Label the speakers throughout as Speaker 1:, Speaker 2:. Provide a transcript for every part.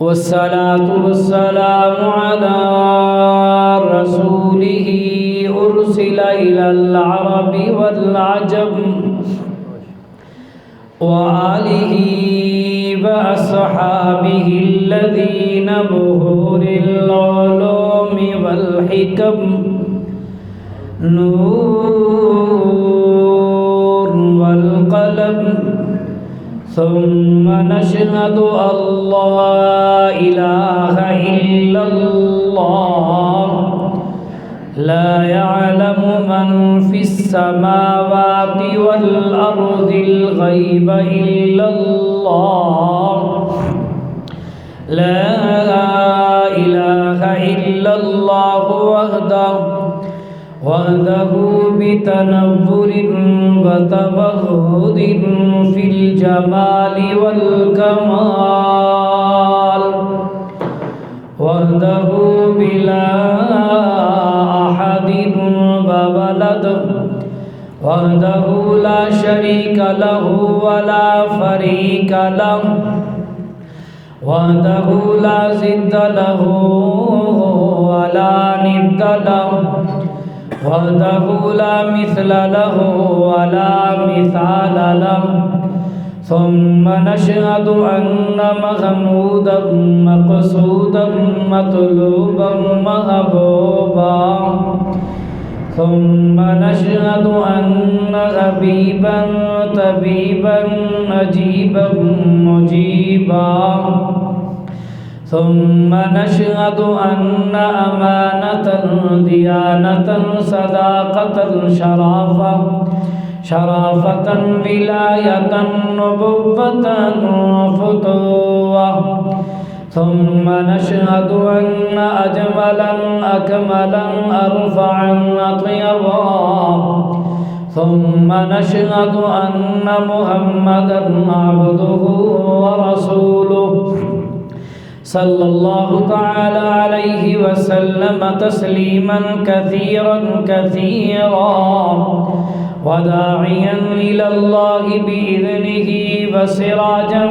Speaker 1: والصلاة والسلام على رسوله أرسل إلى العرب والعجم وآله وأصحابه الذين بحور العلوم والحكم نور والقلم ثم نشهد أن لا إله إلا الله لا يعلم من في السماوات والأرض الغيب إلا الله لا إله إلا الله وحده بتنبر وتبهد في الجمال والكمال وحده بلا أحد وولد وحده لا شريك له ولا فريق له وحده لا ضد له ولا ند له وحده لا مثل له ولا مثال له ثم نشهد أن محمودا مقصودا مطلوبا محبوبا ثم نشهد أن حبيبا طبيبا نجيبا مجيبا ثم نشهد أن أمانة ديانة صداقة شرافة ولاية نبوة فتوة ثم نشهد أن أجملا أكملا أرفعا أطيبا ثم نشهد أن محمدا عبده ورسوله صلى الله تعالى عليه وسلم تسليما كثيرا وداعيا إلى الله بإذنه وسراجا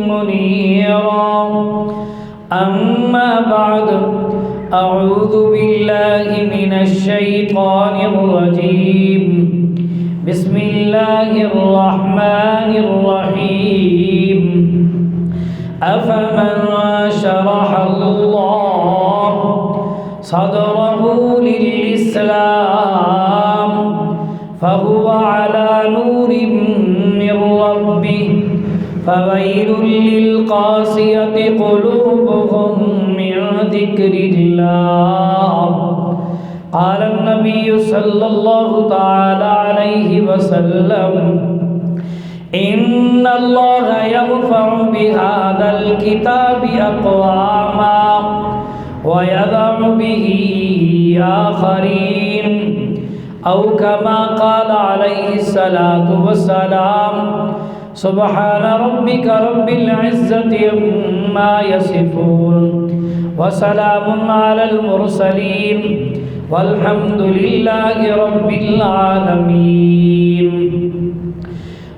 Speaker 1: منيرا أما بعد أعوذ بالله من الشيطان الرجيم بسم الله الرحمن الرحيم أفمن شرح الله صدره للإسلام فهو على نور من ربه فويل للقاسية قلوبهم من ذكر الله قال النبي صلى الله تعالى عليه وسلم إن الله يرفع بهذا الكتاب أقواما ويضع به آخرين أو كما قال عليه الصلاة والسلام سبحان ربك رب العزة عما يصفون وسلام على المرسلين والحمد لله رب العالمين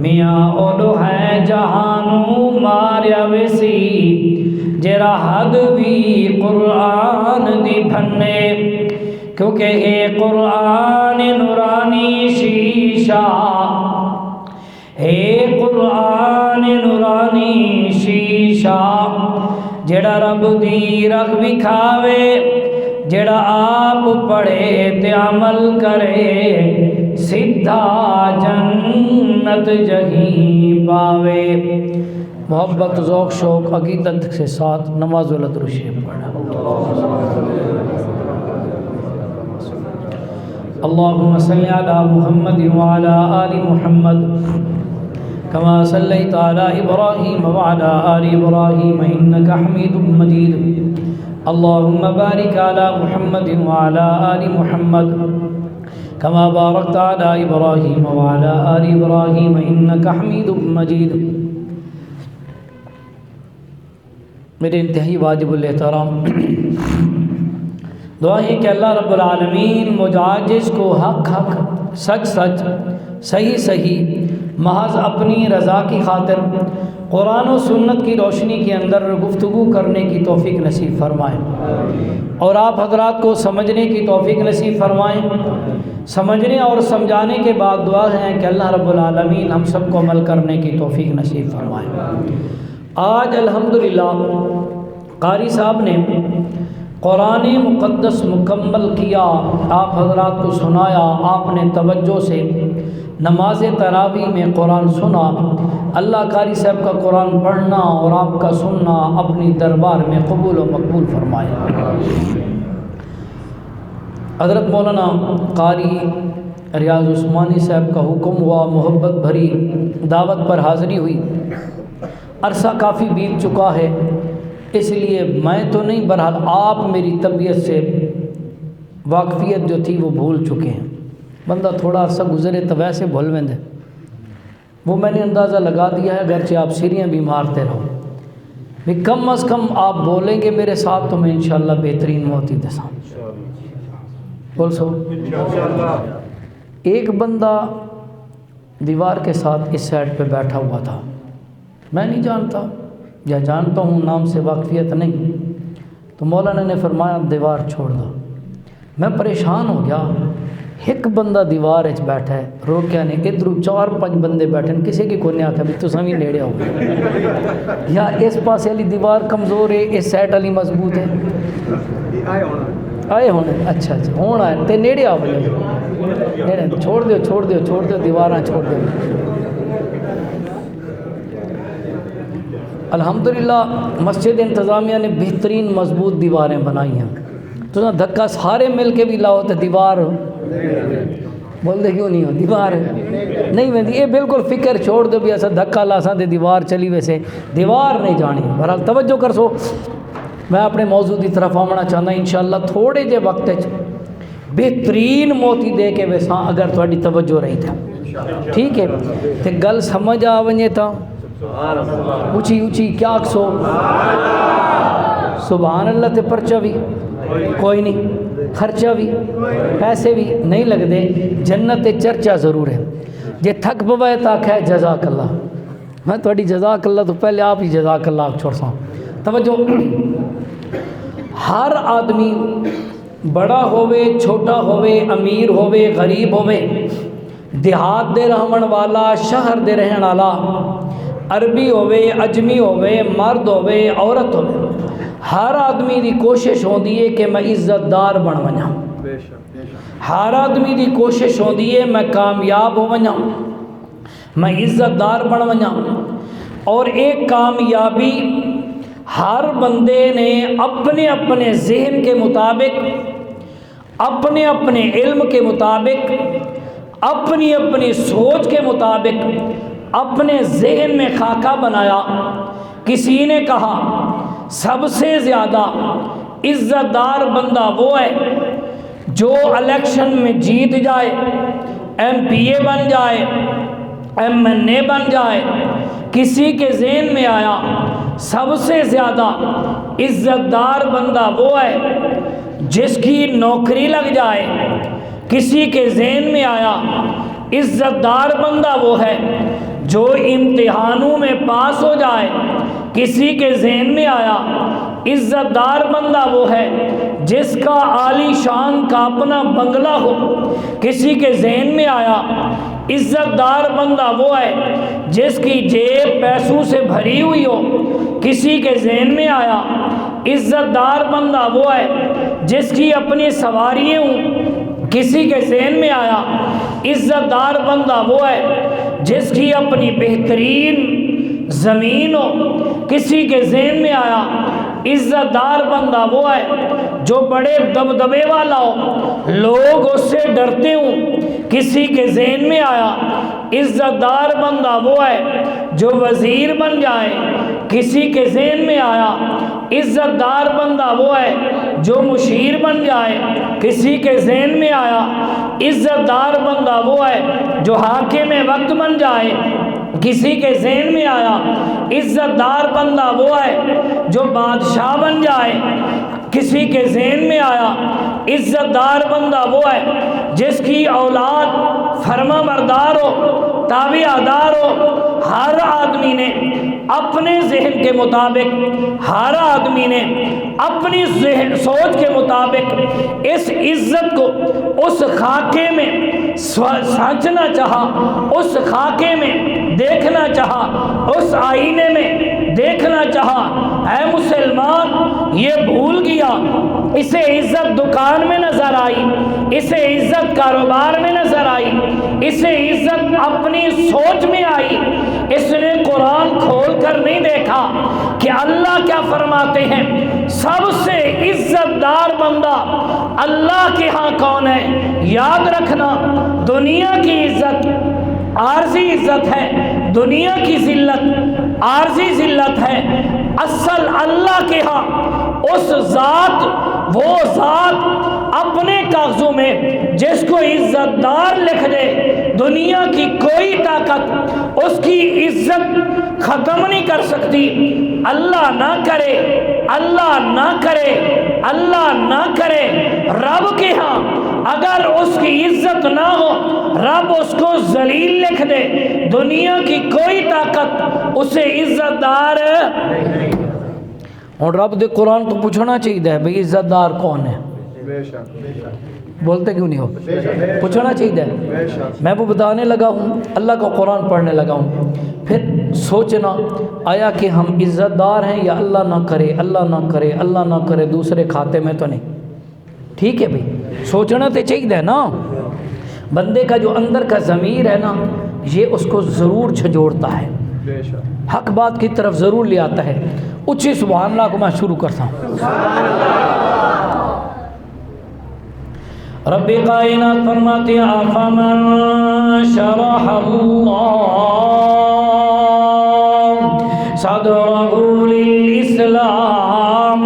Speaker 1: میاں اوڈو ہے جہانوں ماریا ویسی جرا حد بھی قرآن دی بھنے کیونکہ اے قرآن نورانی شیشہ اے قرآن نورانی شیشہ جڑا رب دی رکھ وکھاوے جڑا آپ پڑھے تے عمل کرے سدھا جنت جہیں پاوے۔ محبت ذوق شوق عقیدت کے ساتھ نماز الدرود شریف پڑھنا۔ اللہم صلی علی محمد وعلی آل محمد کما صلیت علی ابراہیم وعلی آل ابراہیم انکا حمید مجید۔ اللہم بارک علی محمد وعلی آل محمد کما بارکت علی ابراہیم وعلی آل ابراہیم انکا حمید مجید۔ میرے انتہائی واجب الاحترام دعا ہے کہ اللہ رب العالمین مجاجز کو حق حق سچ سچ صحیح صحیح محض اپنی رضا کی خاطر قرآن و سنت کی روشنی کے اندر گفتگو کرنے کی توفیق نصیب فرمائیں، اور آپ حضرات کو سمجھنے کی توفیق نصیب فرمائیں۔ سمجھنے اور سمجھانے کے بعد دعا ہے کہ اللہ رب العالمین ہم سب کو عمل کرنے کی توفیق نصیب فرمائیں۔ آج الحمدللہ قاری صاحب نے قرآن مقدس مکمل کیا، آپ حضرات کو سنایا، آپ نے توجہ سے نماز تراویح میں قرآن سنا۔ اللہ قاری صاحب کا قرآن پڑھنا اور آپ کا سننا اپنی دربار میں قبول و مقبول فرمائے۔ حضرت مولانا قاری ریاض عثمانی صاحب کا حکم ہوا، محبت بھری دعوت پر حاضری ہوئی۔ عرصہ کافی بیت چکا ہے، اس لیے میں تو نہیں، بہرحال آپ میری طبیعت سے واقفیت جو تھی وہ بھول چکے ہیں۔ بندہ تھوڑا عرصہ گزرے تو ویسے بھول ویندے، وہ میں نے اندازہ لگا دیا ہے، اگرچہ آپ سیڑھیاں بھی مارتے رہو بھی کم از کم آپ بولیں گے میرے ساتھ تو میں انشاءاللہ بہترین موتی دے ساتھ بول سو۔ ایک بندہ دیوار کے ساتھ اس سائڈ پہ بیٹھا ہوا تھا، میں نہیں جانتا یا جانتا ہوں نام سے واقفیت نہیں، تو مولانا نے فرمایا دیوار چھوڑ دو۔ میں پریشان ہو گیا، ایک بندہ دیوار اچ بیٹھا ہے، روکیا نہیں، ادھر 4-5 بندے بیٹھے ہیں، کسی کی کوئی نہیں آکھا بھی تساں بھی نیڑے ہو یا اس پاس والی دیوار کمزور ہے، اس سائڈ والی مضبوط ہے، آئے ہونے اچھا ہونا ہے تے نیڑے آ نیڑے چھوڑ دیو دیواراں چھوڑ دیو۔ الحمدللہ مسجد انتظامیہ نے بہترین مضبوط دیواریں بنائی ہیں، تو دھکا سارے مل کے بھی لاؤ تو دیوار بول دے کیوں نہیں ہو، دیوار نہیں بندی، یہ بالکل فکر چھوڑ دو بھی ایسا دھکا لاساں دے دیوار چلی، ویسے دیوار نہیں جانی۔ بہرحال توجہ کر سو، میں اپنے موضوع کی طرف آمنا چاہتا انشاءاللہ تھوڑے جے وقت بہترین موتی دے کے ویساں اگر تھوڑی توجہ رہی تھا، ٹھیک ہے تے گل سمجھ آ ونجے تا اچھی اچھی کیا سو سبحان اللہ تے پرچہ بھی کوئی نہیں، خرچہ بھی پیسے بھی نہیں لگتے، جنت چرچا ضرور ہے۔ جے تھک پوے تاک ہے جزاک اللہ، میں تھوڑی جزاک اللہ تو پہلے آپ ہی جزاک اللہ چھوڑ سا۔ توجہ، ہر آدمی بڑا ہوئے چھوٹا ہوئے امیر ہوئے غریب ہوئے، دیہات دے رہن والا شہر دے رہن والا، عربی ہوئے اجمی ہوئے مرد ہوئے عورت ہوئے، ہر آدمی دی کوشش ہوندی ہے کہ میں عزت دار بن ونجاں، ہر آدمی دی کوشش ہوندی ہے میں کامیاب ہو ونجاں، میں عزت دار بن ونجاں، اور ایک کامیابی ہر بندے نے اپنے اپنے ذہن کے مطابق، اپنے اپنے علم کے مطابق، اپنی اپنی سوچ کے مطابق اپنے ذہن میں خاکہ بنایا۔ کسی نے کہا سب سے زیادہ عزت دار بندہ وہ ہے جو الیکشن میں جیت جائے، ایم پی اے بن جائے، ایم این اے بن جائے۔ کسی کے ذہن میں آیا سب سے زیادہ عزت دار بندہ وہ ہے جس کی نوکری لگ جائے۔ کسی کے ذہن میں آیا عزت دار بندہ وہ ہے جو امتحانوں میں پاس ہو جائے، کسی کے ذہن میں آیا عزت دار بندہ وہ ہے جس کا عالی شان کا اپنا بنگلہ ہو، کسی کے ذہن میں آیا عزت دار بندہ وہ ہے جس کی جیب پیسوں سے بھری ہوئی ہو، کسی کے ذہن میں آیا عزت دار بندہ وہ ہے جس کی اپنی سواریاں ہوں، کسی کے ذہن میں آیا عزت دار بندہ وہ ہے جس کی اپنی بہترین زمین ہو، کسی کے ذہن میں آیا عزت دار بندہ وہ ہے جو بڑے دبدبے والا ہو، لوگ اس سے ڈرتے ہوں، کسی کے ذہن میں آیا عزت دار بندہ وہ ہے جو وزیر بن جائے، کسی کے ذہن میں آیا عزت دار بندہ وہ ہے جو مشیر بن جائے، کسی کے ذہن میں آیا عزت دار بندہ وہ ہے جو حاکم وقت بن جائے، کسی کے ذہن میں آیا عزت دار بندہ وہ ہے جو بادشاہ بن جائے، کسی کے ذہن میں آیا عزت دار بندہ وہ ہے جس کی اولاد فرما بردار ہو، تابع دار ہو۔ ہر آدمی نے اپنے ذہن کے مطابق، ہر آدمی نے اپنی ذہن سوچ کے مطابق اس عزت کو اس خاکے میں سانچنا چاہا، اس خاکے میں دیکھنا چاہا، اس آئینے میں دیکھنا چاہا۔ اے مسلمان، یہ بھول گیا، اسے عزت دکان میں نظر آئی، اسے عزت کاروبار میں نظر آئی، اسے عزت اپنی سوچ میں آئی، اس نے قرآن کھول کر نہیں دیکھا کہ اللہ کیا فرماتے ہیں۔ سب سے عزت دار بندہ اللہ کے ہاں کون ہے؟ یاد رکھنا، دنیا کی عزت عارضی عزت ہے، دنیا کی ذلت عارضی ذلت ہے، اصل اللہ کے ہاں اس ذات، وہ ذات اپنے کاغذوں میں جس کو عزت دار لکھ دے، دنیا کی کوئی طاقت اس کی عزت ختم نہیں کر سکتی۔ اللہ نہ کرے، اللہ نہ کرے، اللہ نہ کرے، رب کے ہاں اگر اس کی عزت نہ ہو، رب اس کو ذلیل لکھ دے، دنیا کی کوئی طاقت اسے عزت دار۔ اور رب دے قرآن تو پوچھنا چاہیے بھئی عزت دار کون ہے؟ بولتے کیوں نہیں ہو؟ پوچھنا چاہیے۔ میں وہ بتانے لگا ہوں، اللہ کا قرآن پڑھنے لگا ہوں، پھر سوچنا آیا کہ ہم عزت دار ہیں یا اللہ نہ کرے، اللہ نہ کرے، اللہ نہ کرے دوسرے کھاتے میں تو نہیں۔ ٹھیک ہے بھئی، سوچنا تو چاہیے نا۔ بندے کا جو اندر کا ضمیر ہے نا، یہ اس کو ضرور جھنجھوڑتا ہے، حق بات کی طرف ضرور لے آتا ہے۔ اچھی سبحان اللہ کو میں شروع کرتا ہوں۔ رب کائنات فرماتے ہیں افمن شرح اللہ صدرہ للاسلام۔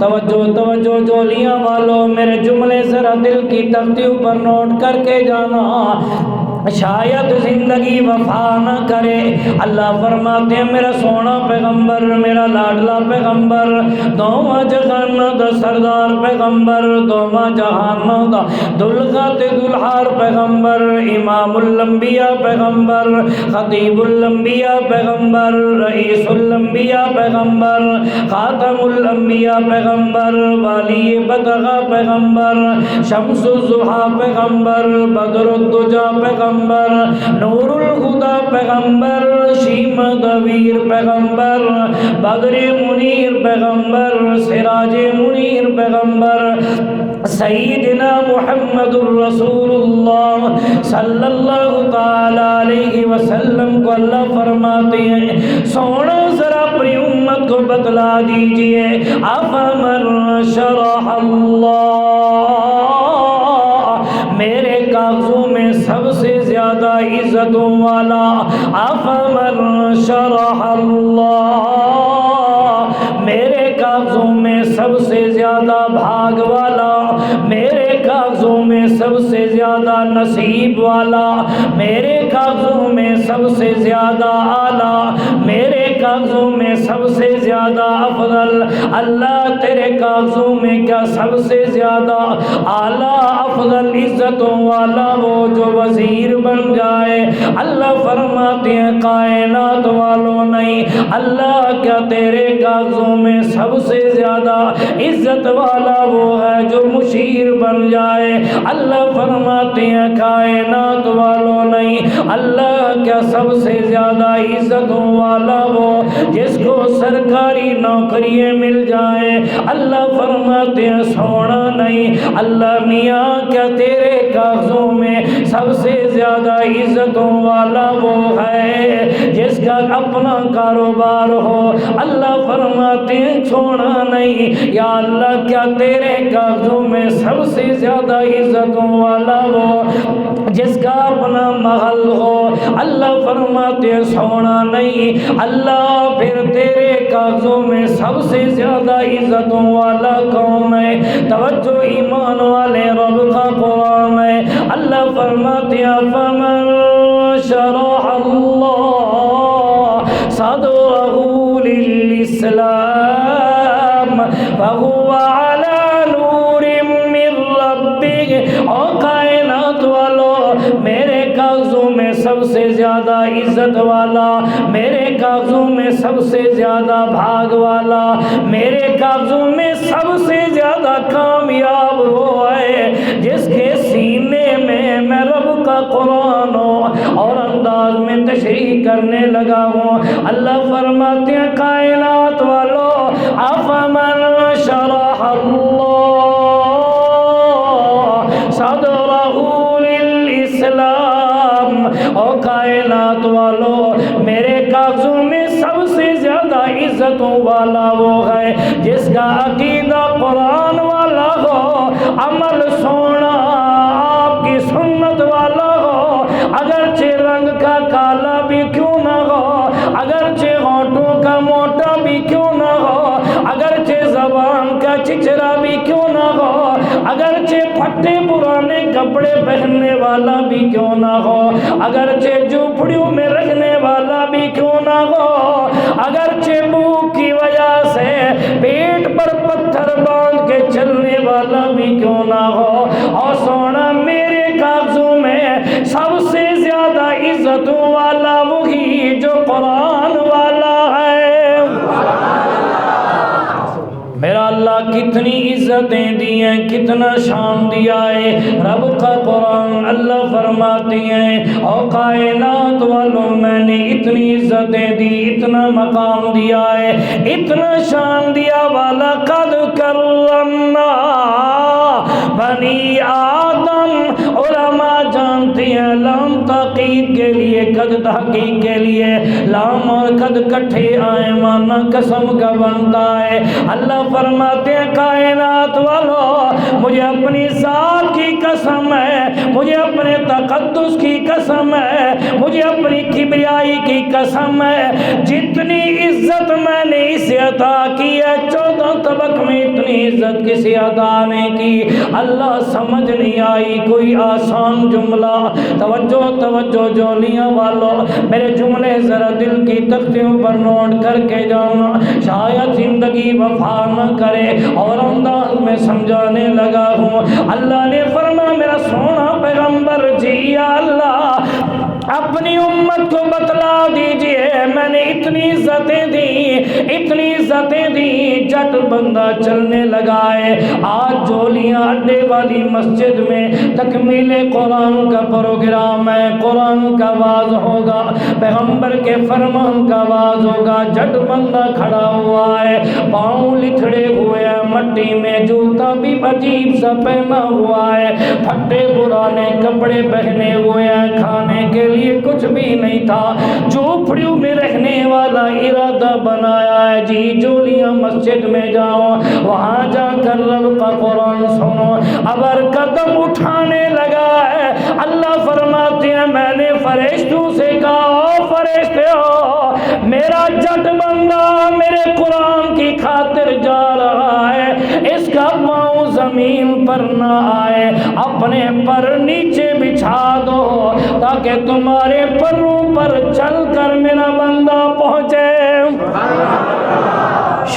Speaker 1: توجہ توجہ جولیاں والوں، میرے جملے ذرا دل کی تختیوں پر نوٹ کر کے جانا، شاید زندگی وفا نہ کرے۔ اللہ فرماتے ہیں میرا سونا پیغمبر، میرا لاڈلا پیغمبر، دوواں جہان دا سردار پیغمبر، دوواں جہان دا دلغت دلہار پیغمبر، امام الانبیاء پیغمبر، خطیب الانبیاء پیغمبر، رئیس الانبیاء پیغمبر، خاتم الانبیاء پیغمبر، والی بدغا پیغمبر، شمس الضحا پیغمبر، بدر الدجا پیغمبر، نور الہدا پیغمبر، شیم دویر پیغمبر، بدر منیر پیغمبر، سراج منیر پیغمبر، سیدنا محمد الرسول اللہ صلی اللہ تعالی علیہ وسلم کو اللہ فرماتے ہیں سونا ذرا اپنی امت کو بتلا دیجئے، افمن شرح اللہ، میرے کاغذوں میں سب سے زیادہ عزتوں والا، افمن شرح اللہ، میرے کاغذوں میں سب سے زیادہ بھاگ والا، میرے کاغذوں میں سب سے زیادہ نصیب والا، میرے کاغذوں میں سب سے زیادہ اعلیٰ، میرے کاغذوں میں سب سے زیادہ افضل، اللہ تیرے کاغذوں میں کیا سب سے زیادہ اعلیٰ افضل عزتوں والا وہ جو وزیر بن جائے؟ اللہ فرماتے ہیں کائنات والوں نہیں، اللہ کیا تیرے کاغذوں میں سب سے زیادہ عزت والا وہ ہے جو مشیر بن جائے؟ اللہ فرماتے ہیں کائنات والوں نہیں، اللہ کیا سب سے زیادہ عزتوں والا وہ جس کو سرکاری نوکریاں مل جائیں؟ اللہ فرماتے ہیں سونا نہیں، اللہ میاں کیا تیرے کاغذوں میں سب سے زیادہ عزتوں والا وہ ہے جس کا اپنا کاروبار ہو؟ اللہ فرماتے ہیں چھوڑا نہیں، یا اللہ کیا تیرے کاغذوں میں سب سے زیادہ عزتوں والا وہ جس کا اپنا محل ہو؟ اللہ فرماتے ہیں چھوڑا نہیں، اللہ پھر تیرے کاغذوں میں سب سے زیادہ عزتوں والا کون ہے؟ توجہ ایمان والے رب کا قرآن ہے۔ اللہ فرماتے ہیں فمن شرح اللہ صدره للإسلام فهو على نور من ربه۔ اور کائنات والو میرے کاغذوں میں سب سے زیادہ عزت والا، میرے کاغذوں میں سب سے زیادہ بھاگ والا، میرے کاغذوں میں سب سے زیادہ کامیاب وہ ہے جس کے سینے میں میں رب کا قرآن ہوں اور انداز میں تشریح کرنے لگا ہوں۔ اللہ فرماتے ہیں کائنات والو افمن شرح اللہ صدره للاسلام، اور کائنات والو میرے کاغذوں میں سب سے زیادہ عزتوں والا وہ ہے جس کا عقیدہ قرآن والا ہو، عمل سونا آپ کی سنت والا ہو، اگرچہ رنگ کا کالا بھی کیوں نہ ہو، اگرچہ ہونٹوں کا موٹا بھی کیوں نہ ہو، اگرچہ زبان کا چچرا بھی کیوں نہ ہو، اگرچہ پھٹے پرانے کپڑے پہننے والا بھی کیوں نہ ہو، اگرچہ جھوپڑیوں میں رہنے والا بھی کیوں نہ ہو، اگرچہ بھوک کی وجہ سے پیٹ پر پتھر باندھ کے چلنے والا بھی کیوں نہ ہو، اور سونا میرے کاغذوں میں سب سے زیادہ عزتوں والا وہی جو قرآن والا ہے۔ میرا اللہ کتنی عزتیں دی ہیں، کتنا شان دیا ہے رب کا قرآن۔ اللہ فرماتے ہیں اور کائنات والوں میں نے اتنی عزتیں دی، اتنا مقام دیا ہے، اتنا شان دیا، وَلَقَدْ كَرَّمْنَا بنی آدم۔ علماء جانتے ہیں لام تحقیق کے لیے، قد تحقیق کے لیے لام اور قد کٹھے آئے مانا قسم کا بنتا ہے۔ اللہ فرماتے ہیں کائنات والو مجھے اپنی ذات کی قسم ہے، مجھے اپنے تقدس کی قسم ہے، مجھے اپنی کبریائی کی قسم ہے، جتنی عزت میں نے اسے عطا کی ہے 14 طبق میں اتنی عزت کسی عطا نے کی۔ اللہ سمجھ نہیں آئی کوئی آسان جملہ؟ توجہ توجہ جولیاں والو، میرے جملے ذرا دل کی تختیوں پر نوٹ کر کے جانا، شاید زندگی وفا نہ کرے اور انداز میں سمجھانے لگا ہوں۔ اللہ نے فرمایا میرا سونا پیغمبر جی یا اللہ اپنی امت کو بتلا دیجئے میں نے اتنی عزتیں دی، اتنی عزتیں دی، جٹ بندہ چلنے لگا ہے۔ آج جولیاں اڈے والی مسجد میں تکمیل قرآن کا پروگرام ہے، قرآن کا واز ہوگا، پیغمبر کے فرمان کا واز ہوگا، جٹ بندہ کھڑا ہوا ہے، پاؤں لکھڑے ہوئے ہیں مٹی میں، جوتا بھی عجیب سا پہنا ہوا ہے، پھٹے پرانے کپڑے پہنے ہوئے ہیں، کھانے کے لیے کچھ بھی نہیں تھا، جھوپڑیوں میں رہنے والا ارادہ بنایا ہے جی جولیاں مسجد میں جاؤ، وہاں جا کر رب کا قرآن سنو۔ ابر قدم اٹھانے لگا ہے، اللہ فرماتے ہیں میں نے فرشتوں سے کہا او فرشتوں میرا جٹ بندہ میرے قرآن کی خاطر جا رہا ہے، اس کا پاؤں زمین پر نہ آئے، اپنے پر نیچے بچھا دو تاکہ تمہارے پروں پر چل کر میرا بندہ پہنچے۔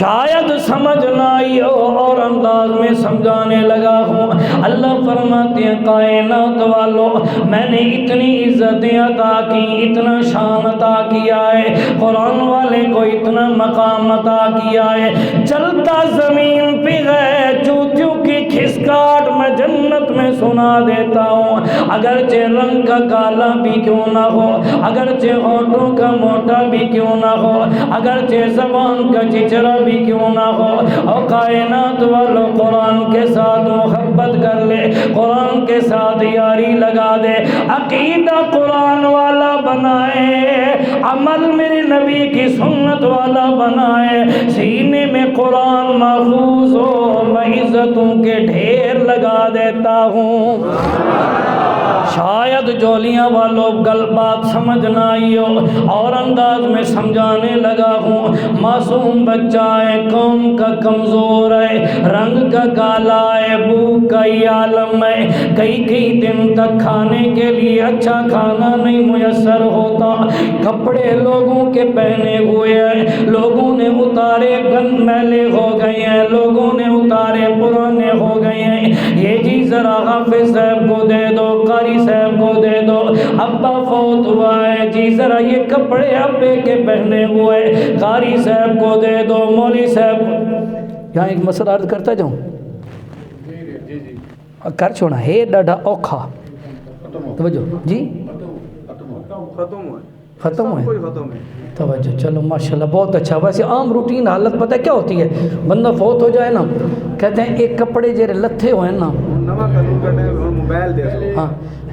Speaker 1: شاید سمجھ نہ آئی ہو اور انداز میں سمجھانے لگا ہوں۔ اللہ فرماتے ہیں کائنات والو میں نے اتنی عزتیں عطا کی، اتنا شان عطا کیا ہے، قرآن والے کو اتنا مقام عطا کیا ہے، چلتا زمین پہ ہے چوتیوں کی کھسکاٹ میں جنت میں سنا دیتا ہوں، اگرچہ رنگ کا کالا بھی کیوں نہ ہو، اگرچہ ہونٹوں کا موٹا بھی کیوں نہ ہو، اگرچہ زبان کا چچرا بھی کیوں نہ ہو، اور کائنات والو قرآن کے ساتھ محبت کر لے، قرآن کے ساتھ یاری لگا دے، عقیدہ قرآن والا بنائے، عمل میرے نبی کی سنت والا بنائے، سینے میں قرآن محفوظ ہو، میں عزتوں کے ڈھیر لگا دیتا ہوں۔ شاید جولیاں والوں گل بات سمجھ نہ آئی ہو اور انداز میں سمجھانے لگا ہوں، معصوم بچہ ہے، قوم کا کمزور ہے، رنگ کا کالا ہے، بھوک کا ہی عالم ہے، کئی دن تک کھانے کے لیے اچھا کھانا نہیں میسر ہوتا، کپڑے لوگوں کے پہنے ہوئے ہیں، لوگوں نے اتارے گند میلے ہو گئے ہیں، لوگوں نے اتارے پرانے ہو گئے ہیں، یہ جی ذرا حافظ صاحب کو دے دو، قاری صاحب کو دے دو، ابا فوت ہوا ہے جی ذرا یہ کپڑے ابے کے پہنے ہوئے قاری صاحب کو دے دو، مولوی صاحب کو۔ یہاں ایک مسئلہ عرض کرتا جاؤں، کر چھوڑا ہے ڈاڈا اوکھا، توجہ جی ختم ہوئے توجہ، چلو ماشاءاللہ بہت اچھا۔ ویسے عام روٹین حالت پتہ کیا ہوتی ہے، بندہ فوت ہو جائے نا کہتے ہیں ایک کپڑے جیرے لتھے ہوئے نا ہاں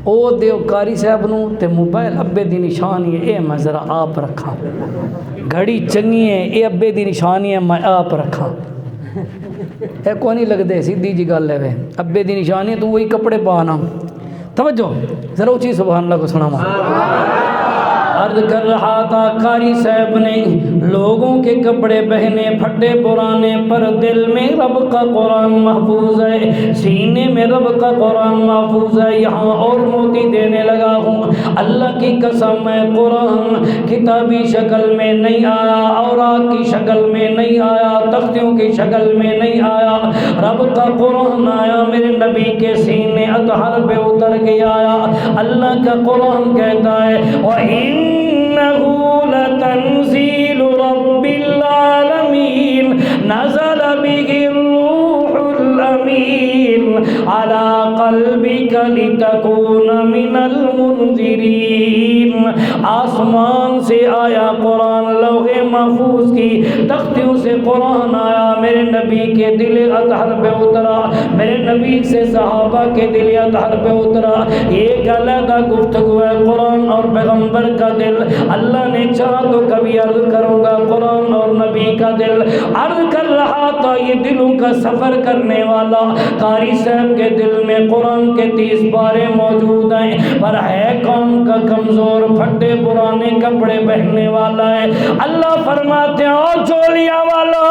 Speaker 1: او دیو قاری صاحب نو تے موبائل ابے دی نشانی ہے، اے میں ذرا آپ رکھاں، گھڑی چنگی ہے اے ابے دی نشانی ہے میں آپ رکھاں، اے کو نہیں لگ دے سیدھی جی گل ہے، ابے دی نشانی ہے تو وہی کپڑے پانا۔ توجہ ذرا اچھی سبحان اللہ کو سناواں۔ عرض کر رہا تھا قاری صاحب نے لوگوں کے کپڑے پہنے پھٹے پرانے، پر دل میں رب کا قرآن محفوظ ہے، سینے میں رب کا قرآن محفوظ ہے۔ یہاں اور موتی دینے لگا ہوں، اللہ کی قسم ہے قرآن کتابی شکل میں نہیں آیا، اوراق کی شکل میں نہیں آیا، تختیوں کی شکل میں نہیں آیا، رب کا قرآن آیا میرے نبی کے سینے اطہر پہ اتر کے آیا۔ اللہ کا قرآن کہتا ہے وَإِنَّهُ لَتَنزِيلُ رَبِّ الْعَالَمِينَ نَزَلَ بِهِ الرُّوحُ الْأَمِينُ عَلَى قَلْبِكَ لِتَكُونَ مِنَ الْمُنذِرِينَ۔ آسمان سے آیا قرآن، لوح محفوظ کی تختیوں سے قرآن آیا، میرے نبی کے دل اطہر پہ اترا، میرے نبی سے صحابہ کے دل اطہر پہ اترا۔ ایک علیحدہ گفتگو ہے قرآن اور پیغمبر کا دل، اللہ نے چاہا تو کبھی عرض کروں گا قرآن اور نبی کا دل۔ عرض کر رہا تھا یہ دلوں کا سفر کرنے والا، قاری صاحب کے دل میں قرآن کے 30 پارے موجود ہیں، پر ہے قوم کا کمزور، پھٹے پرانے کپڑے پہننے والا ہے۔ اللہ فرماتے ہیں او چولیاں والو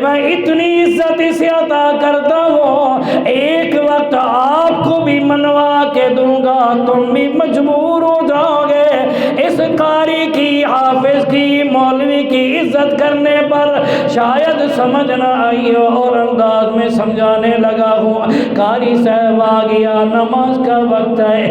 Speaker 1: میں اتنی عزت اسے عطا کرتا ہوں، ایک وقت آپ کو بھی منوا کے دوں گا، تم بھی مجبور ہو جاؤ گے اس قاری کی، حافظ کی، مولوی کی عزت کرنے پر۔ شاید سمجھ نہ آئی ہو اور انداز میں سمجھانے لگا ہوں۔ قاری صاحب آ گیا، نماز کا وقت ہے،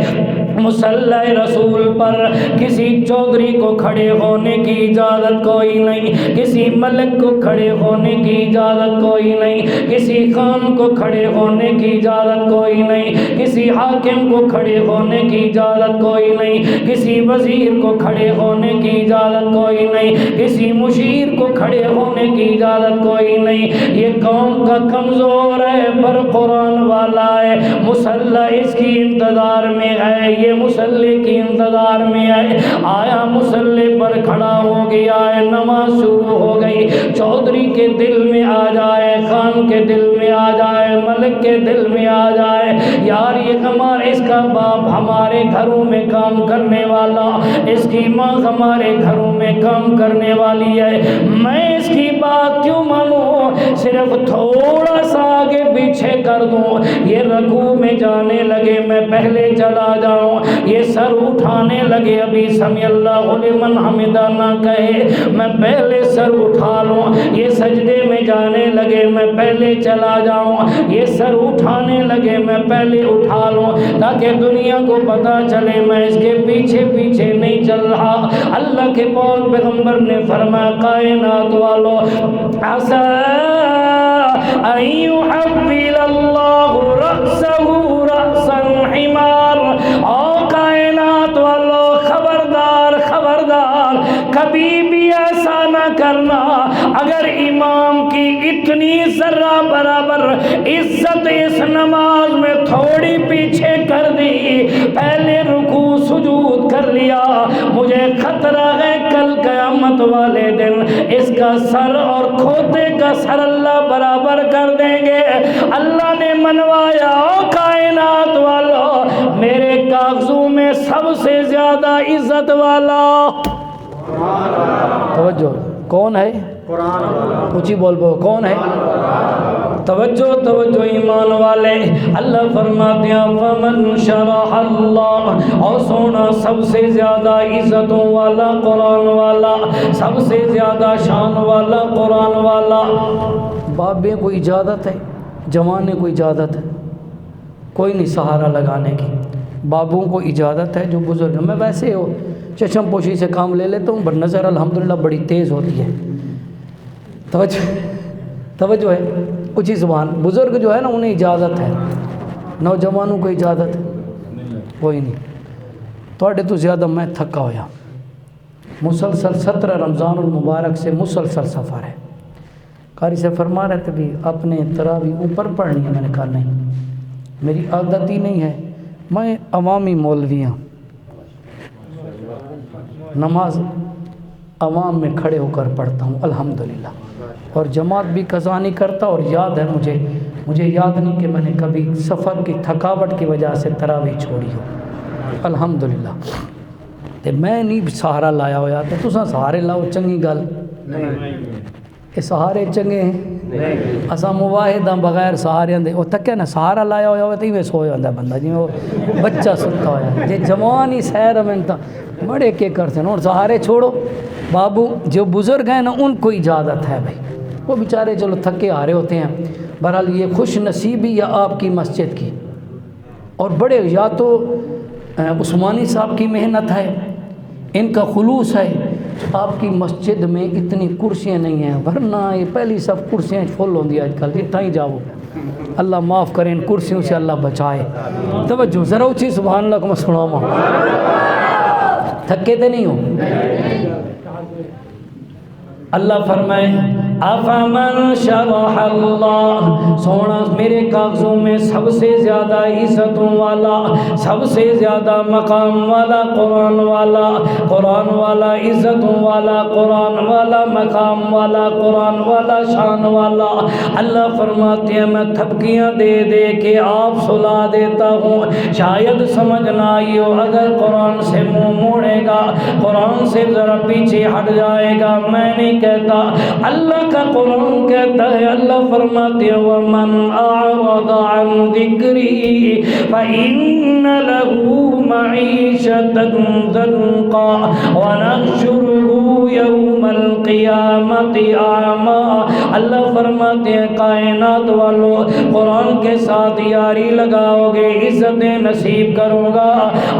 Speaker 1: مصلی رسول پر کسی چودھری کو کھڑے ہونے کی اجازت کوئی نہیں، کسی ملک کو کھڑے ہونے کی اجازت کوئی نہیں، کسی خان کو کھڑے ہونے کی اجازت کوئی نہیں، کسی حاکم کو کھڑے ہونے کی اجازت کوئی نہیں، کسی وزیر کو کھڑے ہونے کی اجازت کوئی نہیں، کسی مشیر کو کھڑے ہونے کی اجازت کوئی نہیں۔ یہ قوم کا کمزور ہے پر قرآن والا ہے، مصلی اس کی انتظار میں ہے، یہ مصلی کی انتظار میں ہے۔ آیا مصلی پر کھڑا ہو گیا ہے، نماز شروع ہو گئی، چودھری کے دل میں آ جائے، خان کے دل میں آ جائے، ملک کے دل میں آ جائے یار یہ ہمارے، اس کا باپ ہمارے گھروں میں کام کرنے والا، اس کی ماں ہمارے گھروں میں کام کرنے والی ہے، میں اس کی بات کیوں مانوں؟ صرف تھوڑا سا آگے پیچھے کر دوں، یہ رکوع میں جانے لگے میں پہلے چلا جاؤں، یہ سر اٹھانے لگے ابھی سمیع اللہ لمن حمدہ نہ کہے میں پہلے سر اٹھا لوں، یہ سجدے میں جانے لگے میں پہلے چلا جاؤں، یہ سر اٹھانے لگے میں پہلے اٹھا لوں، تاکہ دنیا کو پتہ چلے میں اس کے پیچھے پیچھے نہیں چل رہا۔ اللہ کے پاک پیغمبر نے فرمایا کائنات والو عسیٰ ان یحول اللہ رأسہ رأسا حمار، او کائنات والو خبردار خبردار کبھی بھی ایسا نہ کرنا، اگر امام کی اتنی ذرہ برابر عزت اس نماز میں تھوڑی پیچھے کر دی، پہلے رکوع سجود کر لیا، مجھے خطرہ ہے کل قیامت والے دن اس کا سر اور کھوتے کا سر اللہ برابر کر دیں گے۔ اللہ نے منوایا او کائنات والو میرے کاغذوں میں سب سے زیادہ عزت والا توجہ کون ہے؟ قرآن، اونچی بول بول کون ہے؟ توجہ توجہ ایمان والے، اللہ فرماتے ہیں فمن شرح اللہ، اور سونا سب سے زیادہ عزتوں والا قرآن والا، سب سے زیادہ شان والا قرآن والا۔ بابے کو اجازت ہے، جوانے کو اجازت ہے، کوئی نہیں سہارا لگانے کی، بابوں کو اجازت ہے جو بزرگ ہیں۔ میں ویسے ہو چشم پوشی سے کام لے لیتا ہوں، بٹ نظر الحمدللہ بڑی تیز ہوتی ہے۔ توجہ ہے، کچھ ہی زبان بزرگ جو ہے نا انہیں اجازت ہے، نوجوانوں کو اجازت ہے کوئی نہیں۔ تھوڑے تو زیادہ میں تھکا ہویا، مسلسل 17 رمضان المبارک سے مسلسل سفر ہے۔ قاری سے فرما رہے تھے بھی اپنے تراویح اوپر پڑھنی ہے، میں نے کہا نہیں میری عادت ہی نہیں ہے، میں عوامی مولوی ہوں، نماز عوام میں کھڑے ہو کر پڑھتا ہوں الحمدللہ، اور جماعت بھی قضا نہیں کرتا، اور یاد ہے مجھے یاد نہیں کہ میں نے کبھی سفر کی تھکاوٹ کی وجہ سے تراویح چھوڑی ہو الحمدللہ۔ تے میں نہیں سہارا لایا ہویا تے تساں سہارے لاؤ چنگی گل یہ سہارے چنگے ہیں، اساں مواحد بغیر سہاریاں دے او تکے نا سہارا لایا ہویا تے ایویں سویا ہوندا بندہ جویں وہ بچہ ستا ہویا، جے جوان ہی سیر میں تا بڑے کے کرتے ہیں، اور سہارے چھوڑو بابو جو بزرگ ہیں نا ان کو اجازت ہے بھائی، وہ بیچارے چلو تھکے ہارے ہوتے ہیں۔ بہرحال یہ خوش نصیبی یا آپ کی مسجد کی، اور بڑے یا تو عثمانی صاحب کی محنت ہے، ان کا خلوص ہے، آپ کی مسجد میں اتنی کرسیاں نہیں ہیں، ورنہ یہ پہلی سب کرسیاں فل ہوندی آج کل، اتنا ہی جاؤ اللہ معاف کریں، ان کرسیوں سے اللہ بچائے۔ توجہ ذرا اچھی سبحان اللہ کو میں سناؤں، تھکے تے نہیں ہو۔ اللہ فرمائے افمن شرح اللہ، سونا میرے کاغذوں میں سب سے زیادہ عزتوں والا، سب سے زیادہ مقام والا قرآن والا، قرآن والا عزتوں والا، قرآن والا مقام والا، قرآن والا شان والا۔ اللہ فرماتے ہیں میں تھپکیاں دے دے کے آپ سلا دیتا ہوں، شاید سمجھ نہ آئی ہو، اگر قرآن سے منہ موڑے گا، قرآن سے ذرا پیچھے ہٹ جائے گا، میں نہیں کہتا، اللہ کا قرآن کہتا ہے۔ اللہ فرماتے ہیں وَمَنْ أَعْرَضَ عَنْ ذِكْرِي فَإِنَّ لَهُ مَعِيشَةً ضَنْكًا وَنَحْشُرُهُ يَوْمَ الْقِيَامَةِ أَعْمَىٰ۔ اللہ فرماتے ہیں کائنات والو قرآن کے ساتھ یاری لگاؤ گے عزتیں نصیب کروں گا،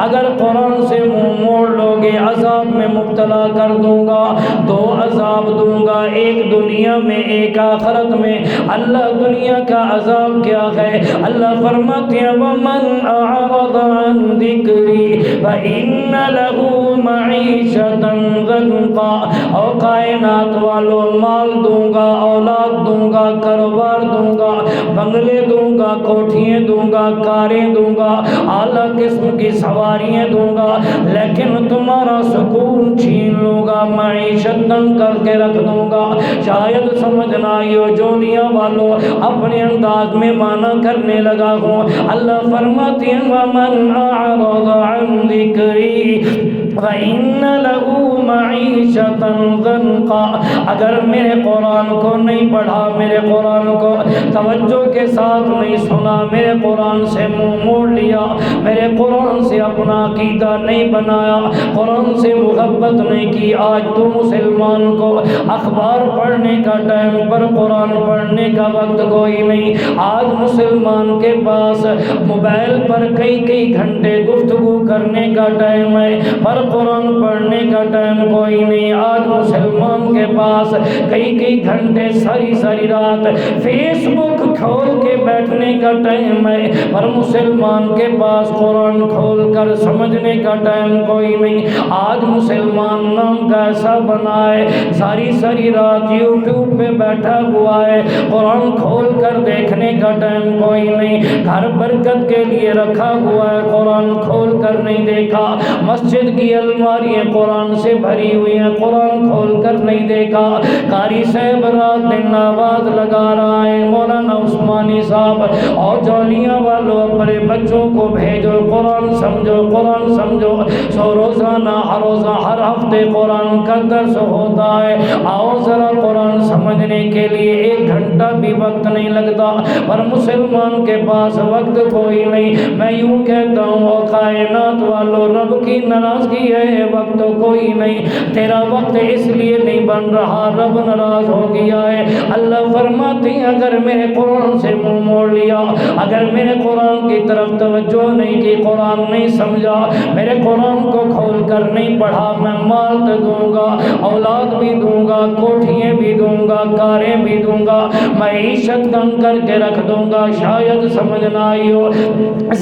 Speaker 1: اگر قرآن سے منہ موڑ لو گے عذاب میں مبتلا کر دوں گا، دو عذاب دوں گا، ایک دنیا میں ایک آخرت میں۔ اللہ دنیا کا عذاب کیا ہے؟ اللہ فرماتے ہیں وَمَنْ أَعْرَضَ عَنْ ذِكْرِي فَإِنَّ لَهُ مَعِيشَةً ضَنْكًا، اور کائنات والو مال دوں گا، اولاد دوں گا، کاروبار دوں گا، بنگلے دوں گا، کوٹھیاں دوں گا، کاریں دوں گا، اعلیٰ قسم کی سواریاں دوں گا، لیکن تمہارا سکون چھین لوں گا، معیشت تنگ کر کے رکھ دوں گا۔ شاید سمجھ نہ آئی ہو، جولیاں والو اپنے انداز میں معنی کرنے لگا ہوں۔ اللہ فرماتے ہیں وَمَنْ أَعْرَضَ عَنْ ذِكْرِي وَإِنَّ لَهُ مَعِيشَةً ضَنْكًا، اگر میرے قرآن کو نہیں پڑھا، میرے قرآن کو توجہ کے ساتھ نہیں سنا، میرے قرآن سے منہ موڑ لیا، میرے قرآن سے اپنا عقیدہ نہیں بنایا، قرآن سے محبت نہیں کی، آج تو مسلمان کو اخبار پڑھنے کا ٹائم پر قرآن پڑھنے کا وقت کوئی نہیں، آج مسلمان کے پاس موبائل پر کئی گھنٹے گفتگو کرنے کا ٹائم ہے، پر قرآن پڑھنے کا ٹائم کوئی نہیں، آج مسلمان کے پاس کئی گھنٹے ساری رات فیس بک کھول کے بیٹھنے کا ٹائم ہے، پر مسلمان کے پاس قرآن کھول کر سمجھنے کا ٹائم کوئی نہیں، آج مسلمان نام کا ایسا بنا ہے ساری رات یوٹیوب پہ بیٹھا ہوا ہے، قرآن کھول کر دیکھنے کا ٹائم کوئی نہیں، گھر برکت کے لیے رکھا ہوا ہے، قرآن کھول کر نہیں دیکھا، مسجد کی الماریاں قرآن سے بھری ہوئی ہیں، قرآن کھول کر نہیں دیکھا، قاری صاحب رات دن آواز لگا رہا ہے، مولانا عثمانی صاحب اور جولیاں والوں اپنے بچوں کو بھیجو، قرآن سمجھو، قرآن سمجھو، سو روزانہ ہر روزہ ہر ہفتے قرآن کا درس ہوتا ہے، آؤ ذرا قرآن سمجھنے کے لیے 1 گھنٹہ بھی وقت نہیں لگتا، پر مسلمان کے پاس وقت کوئی نہیں، میں یوں کہتا ہوں او کائنات والو رب کی ناراضگی ہے وقت کوئی نہیں، تیرا وقت اس لیے نہیں بن رہا، رب ناراض ہو گیا ہے، اللہ فرماتے ہیں اگر میرے قرآن سے منہ موڑ لیا، اگر میرے قرآن کی طرف توجہ نہیں کی، قرآن نہیں سمجھا، میرے قرآن کو کھول کر نہیں پڑھا، میں مال تو دوں گا، اولاد بھی دوں گا، کوٹھیاں بھی دوں گا، کاریں بھی دوں گا، معیشت تنگ کر کے رکھ دوں گا، شاید سمجھ نہ آئی ہو،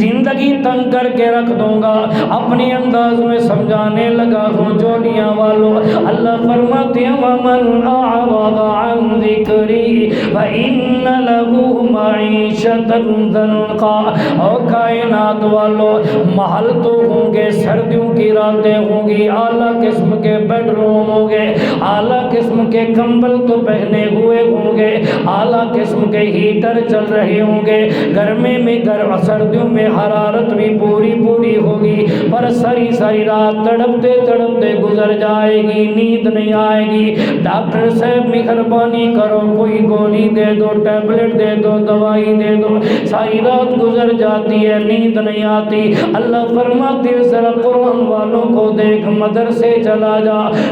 Speaker 1: زندگی تنگ کر کے رکھ دوں گا، اپنے انداز میں سمجھانے لگا ہوں جولیاں والوں، اللہ فرماتے ہیں وَمَنْ أَعْرَضَ عَنْ ذِكْرِي فَإِنَّ لَهُ مَعِيشَةً ضَنْكًا، او کائنات والوں محل تو ہوں گے، سردیوں کی راتیں ہوں گی، اعلیٰ قسم کے بیڈ روم ہوں گے، اعلیٰ قسم کے کمبل تو پہنے ہوئے ہوں گے، اعلیٰ قسم کے ہیٹر چل رہے ہوں گے، گرمی میں سردیوں میں حرارت بھی پوری ہوگی، پر ساری رات تڑپتے گزر جائے گی، نیند نہیں آئے گی، ڈاکٹر صاحب مہربانی کرو کوئی گولی دے دو، ٹیبلٹ دے دو، دوائی دے دو، ساری رات گزر جاتی ہے، نیند نہیں آتی، اللہ فرماتے ہیں ذرا قرآن والوں کو دیکھ، مدرسے چلا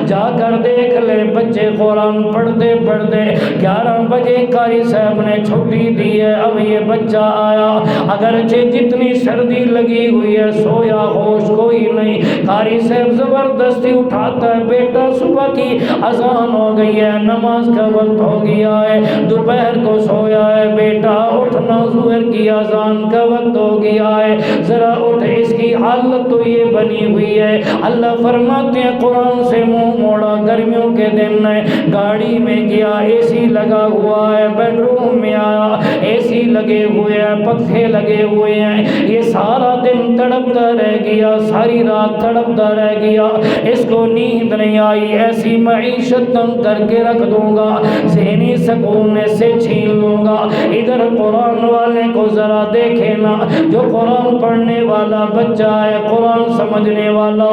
Speaker 1: جا کر دیکھ لے بچے قرآن پڑھتے 11 بجے قاری صاحب نے چھٹی دی ہے، اب یہ بچہ آیا، اگرچہ جتنی سردی لگی ہوئی ہے سویا ہوش کوئی نہیں، قاری صاحب زبردستی اٹھاتا ہے، بیٹا صبح کی اذان ہو گئی ہے، نماز کا وقت ہو گیا ہے، دوپہر کو سویا ہے، بیٹا اٹھنا، ظہر کی اذان کا وقت ہو گیا ہے، ذرا اٹھ، اس کی حالت تو یہ بنی ہوئی ہے، اللہ فرماتے ہیں قرآن سے منہ موڑا، گرمیوں کے دن ہے، گاڑی میں گیا، اے سی لگا ہوا ہے، بیڈ روم میں آیا، اے سی لگے ہوئے ہیں، پنکھے لگے ہوئے ہیں، یہ سارا دن تڑپتا رہ گیا، ساری رات تڑپتا رہ گیا، اس کو نیند نہیں آئی، ایسی معیشت تنگ کر کے رکھ دوں گا، ذہنی سکون سے چھین لوں گا، ادھر قرآن والے کو ذرا دیکھے نا، جو قرآن پڑھنے والا بچہ ہے، قرآن سمجھنے والا،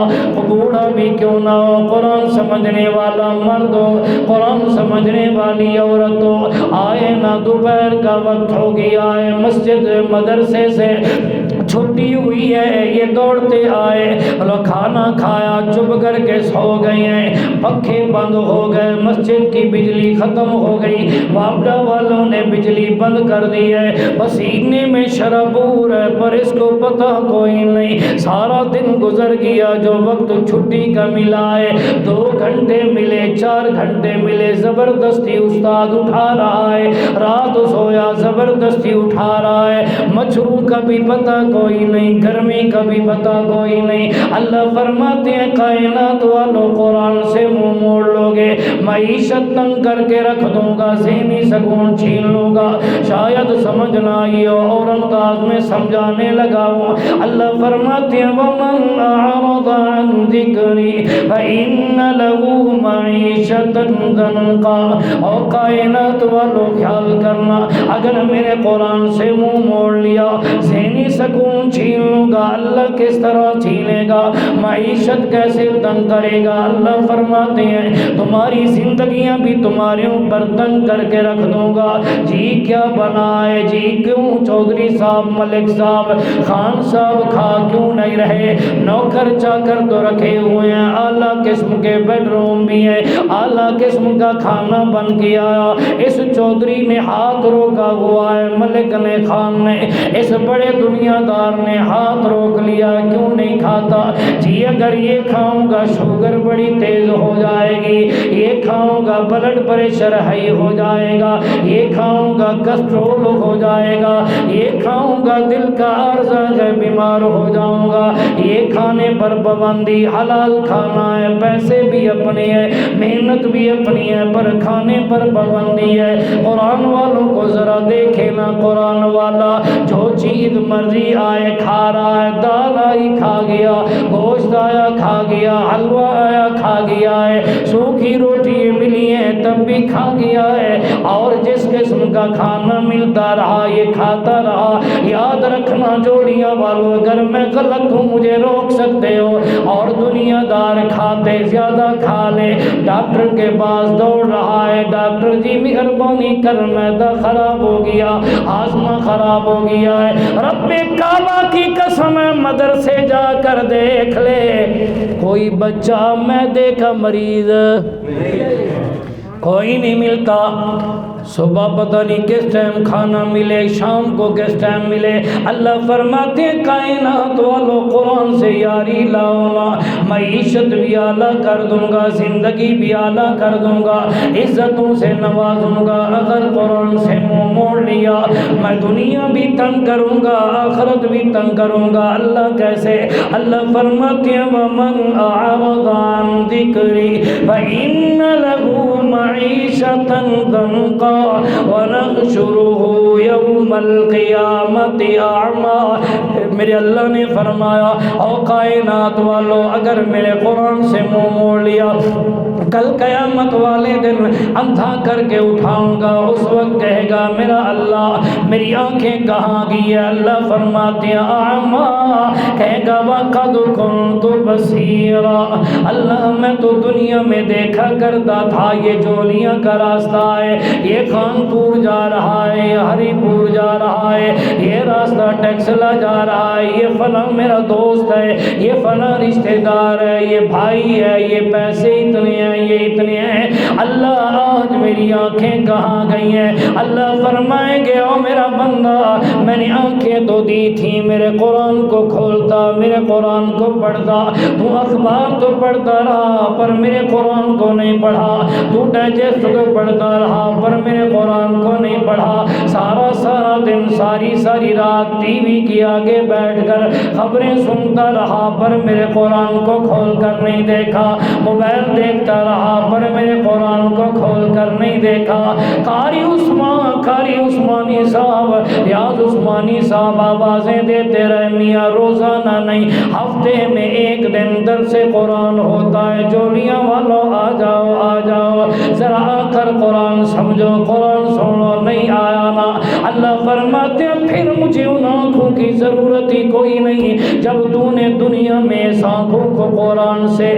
Speaker 1: بوڑھا بھی کیوں نہ ہو، قرآن سمجھنے والا مرد ہو، قرآن سمجھنے والی عورت ہو، آئے نا، دوپہر کا وقت ہو گیا ہے، مسجد مدرسے سے چھٹی ہوئی ہے، یہ دوڑتے آئے، کھانا کھایا، چپ کر کے سو گئے ہیں، پنکھے بند ہو گئے، مسجد کی بجلی ختم ہو گئی، واپڈا والوں نے بجلی بند کر دی ہے، پسینے میں شرابور ہے، پر اس کو پتہ کوئی نہیں، سارا دن گزر گیا، جو وقت چھٹی کا ملا ہے، 2 گھنٹے ملے، 4 گھنٹے ملے، زبردستی استاد اٹھا رہا ہے، رات سویا زبردستی اٹھا رہا ہے، مچھروں کا بھی پتہ کوئی نہیں، گرمی کا بھی پتہ کوئی نہیں، اللہ فرماتے ہیں کائنات والوں قرآن سے منہ موڑ لوگے، معیشت تنگ کر کے رکھ دوں گا، ذہنی سکون چھین لوں گا، شاید سمجھ نہ آئی ہو اور انداز میں سمجھانے لگا ہوں۔ اللہ فرماتے ہیں وَمَنْ أَعْرَضَ عَنْ ذِكْرِي فَإِنَّ لَهُ مَعِيشَةً ضَنْكًا۔ اور کائنات والو خیال کرنا، اگر میرے قرآن سے منہ موڑ لیا، ذہنی سکون چھین لوں گا، اللہ کس طرح چھینے گا؟ معیشت کیسے تنگ کرے گا؟ اللہ فرماتے ہیں تمہاری زندگیاں بھی تمہارے اوپر تنگ کر کے رکھ دوں گا۔ جی کیا بنا ہے، جی کیوں چودھری صاحب، ملک صاحب، خان صاحب کھا کیوں نہیں رہے؟ نوکر چاکر تو رکھے ہوئے ہیں، اعلیٰ قسم کے بیڈ روم بھی ہیں، اعلیٰ قسم کا کھانا بن کے آیا، اس چودھری نے ہاتھ روکا ہوا ہے، ملک نے، خان نے، اس بڑے دنیا دار نے ہاتھ روک لیا، کیوں نہیں کھاتا؟ جی اگر یہ کھاؤں گا شوگر بڑی تیز ہو جائے گی، یہ کھاؤں گا بلڈ پریشر ہائی ہو جائے گا، یہ کھاؤں گا کسٹرول ہو جائے گا، یہ کھاؤں گا دل کا عارضہ ہے بیمار ہو جاؤں گا۔ یہ کھانے پر پابندی، حلال کھانا ہے، پیسے بھی اپنے ہیں، محنت بھی اپنی ہے، پر کھانے پر پابندی ہے۔ قرآن والوں کو ذرا دیکھے نا، قرآن والا جو چیز مرضی آئے کھا رہا ہے، دال آئی کھا گیا، گوشت آیا کھا گیا، حلوہ آیا کھا گیا ہے، سوکھی روٹی ملی ہے تب بھی کھا گیا ہے، اور جس قسم کا کھانا ملتا رہا یہ کھاتا رہا۔ یاد رکھنا جوڑیاں والو، اگر میں غلط ہوں مجھے روک سکتے ہو، اور دنیا دار کھاتے زیادہ کھا لے، ڈاکٹر کے پاس دوڑ رہا ہے، ڈاکٹر جی مہربانی کر معدہ خراب ہو گیا، ہاضمہ خراب ہو گیا ہے، رب کعبہ کی قسم ہے مدرسے جا کر دیکھ لے، کوئی بچہ معدے کا مریض کوئی نہیں ملتا۔ صبح پتہ نہیں کس ٹائم کھانا ملے، شام کو کس ٹائم ملے۔ اللہ فرماتے ہیں کائنات والو قرآن سے یاری لاؤ نا، معیشت بھی اعلیٰ کر دوں گا، زندگی بھی اعلیٰ کر دوں گا، عزتوں سے نوازوں گا۔ اگر قرآن سے منہ موڑ لیا میں دنیا بھی تنگ کروں گا، آخرت بھی تنگ کروں گا۔ اللہ کیسے؟ اللہ فرماتے ہیں وَمَنْ أَعْرَضَ عَنْ ذِكْرِي فَإِنَّ لَهُ مَعِيشَةً ضَنْكًا وَنَحْشُرُهُ يَوْمَ الْقِيَامَةِ أَعْمَىٰ۔ میرے اللہ نے فرمایا او کائنات والو، اگر میرے قرآن سے منہ موڑ لیا کل قیامت والے دن اندھا کر کے اٹھاؤں گا، اس وقت کہے گا میرا اللہ میری آنکھیں کہاں گئی ہے؟ اللہ فرماتے ہیں اعمیٰ، کہے گا وَقَدْ كُنْتُ بَصِيرًا، اللہ میں تو دنیا میں دیکھا کرتا تھا یہ جولیاں کا راستہ ہے، یہ خانپور جا رہا ہے، یہ ہری پور جا رہا ہے، یہ راستہ ٹیکسلا جا رہا ہے، یہ فلاں میرا دوست ہے، یہ فلاں رشتہ دار ہے، یہ بھائی ہے، یہ پیسے اتنے ہیں، یہ اتنے ہیں۔ اللہ آج میری آنکھیں کہاں گئی ہیں؟ اللہ فرمائیں گے او میرا بندہ میں نے آنکھیں تو دی تھی، میرے قرآن کو کھولتا، میرے قرآن کو پڑھتا، تو اخبار تو پڑھتا رہا پر میرے قرآن کو نہیں پڑھا، تو ڈائجسٹ تو پڑھتا رہا پر میرے قرآن کو نہیں پڑھا، سارا دن ساری رات ٹی وی کے آگے بیٹھ کر خبریں سنتا رہا پر میرے قرآن کو کھول کر نہیں دیکھا، موبائل دیکھتا رہا پر میرے قرآن کو کھول کر نہیں دیکھا۔ قاری عثمانی صاحب، ریاض عثمانی صاحب آوازیں دیتے رہے میاں روزانہ نہیں ہفتے میں ایک دن درس قرآن ہوتا ہے، جولیاں والو آ جاؤ ذرا آ کر قرآن سمجھو، قرآن سنو، نہیں آیا نا اللہ فرماتے ہیں پھر مجھے ان آنکھوں کی ضرورت ہی کوئی نہیں، جب تو نے دنیا میں اس آنکھوں کو قرآن سے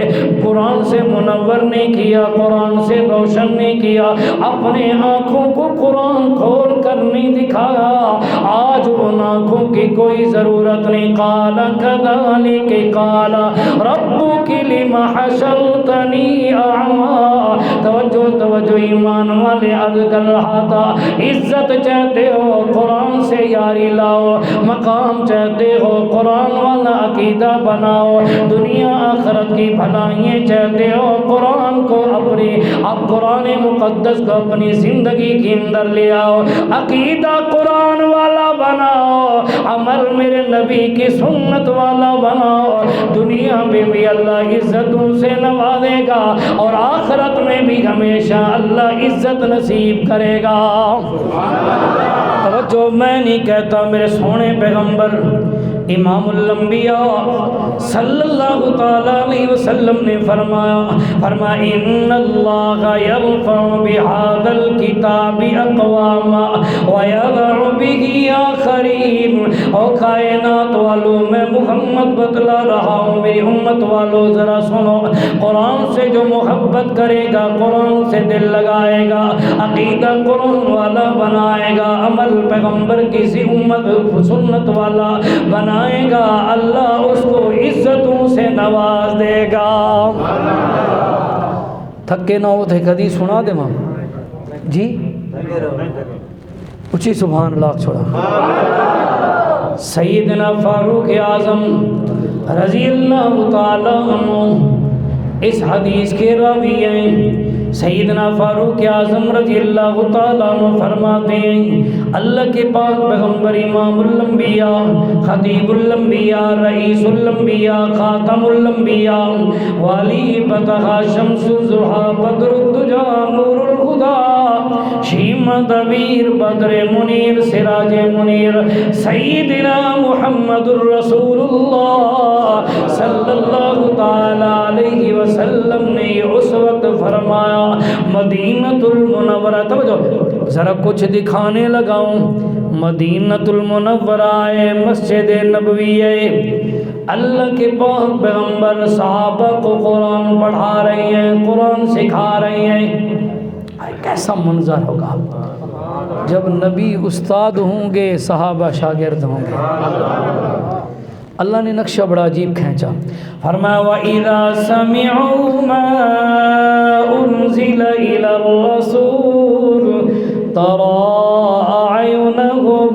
Speaker 1: منور نہیں کیا، قرآن سے روشن نہیں کیا، اپنے آنکھوں کو قرآن کھول کر نہیں دکھایا، آج ان آنکھوں کی کوئی ضرورت نہیں۔ قال كذلك قال ربك لم حشرتني اعمى، توجہ ایمان والے عرض کر رہا تھا عزت چاہتے ہو قرآن سے یاری لاؤ، مقام چاہتے ہو قرآن والا عقیدہ بناؤ، دنیا آخرت کی بھلائیاں چاہتے ہو قرآن کو اب قرآن مقدس کو اپنی زندگی کے اندر لے آؤ، عقیدہ قرآن والا بناؤ، عمل میرے نبی کی سنت والا بناؤ، دنیا میں بھی اللہ عزتوں سے نوازے گا اور آخرت میں بھی ہمیشہ اللہ عزت نصیب کرے گا۔ جو میں نہیں کہتا، میرے سونے پیغمبر امام الانبیاء صلی اللہ تعالی علیہ وسلم نے فرمایا ان اللہ یرفع بہذا الکتاب اقواما ویضع به آخرین۔ اور کائنات والوں میں محمد بتلا رہا ہوں، میری امت والوں ذرا سنو، قرآن سے جو محبت کرے گا، قرآن سے دل لگائے گا، عقیدہ قرآن والا بنائے گا، عمل پیغمبر کی سی امت سنت والا بنائے گا، اللہ اس کو عزتوں سے نواز دے گا۔ تھکے نہ ہو تھے کدی سنا دے ماں جی اچھی سبحان اللہ چھوڑا۔ سیدنا فاروق اعظم رضی اللہ تعالیٰ عنہ اس حدیث کے راوی ہیں۔ سیدنا فاروق اعظم رضی اللہ تعالیٰ عنہ فرماتے ہیں اللہ کے پاک پیغمبر امام الانبیاء، خطیب الانبیاء، رئیس الانبیاء، خاتم الانبیاء، والی بتہا، شمس الضحیٰ، بدر الدجا، نور الہدیٰ، شیمہ دبیر، بدر منیر، سراج منیر، سیدنا محمد الرسول اللہ صلی اللہ تعالیٰ علیہ وسلم نے اس وقت فرمایا مدینۃ المنورہ، توجہ ذرا کچھ دکھانے لگاؤں، مدینۃ المنورہ ہے، مسجد نبوی ہے، اللہ کے پاک پیغمبر صحابہ کو قرآن پڑھا رہے ہیں، قرآن سکھا رہے ہیں۔ کیسا منظر ہوگا جب نبی استاد ہوں گے، صحابہ شاگرد ہوں گے۔ اللہ نے نقشہ بڑا عجیب کھینچا، فرمایا وَإِذَا سَمِعُوا مَا أُنزِلَ إِلَى الرَّسُولِ تَرَى أَعْيُنَهُمْ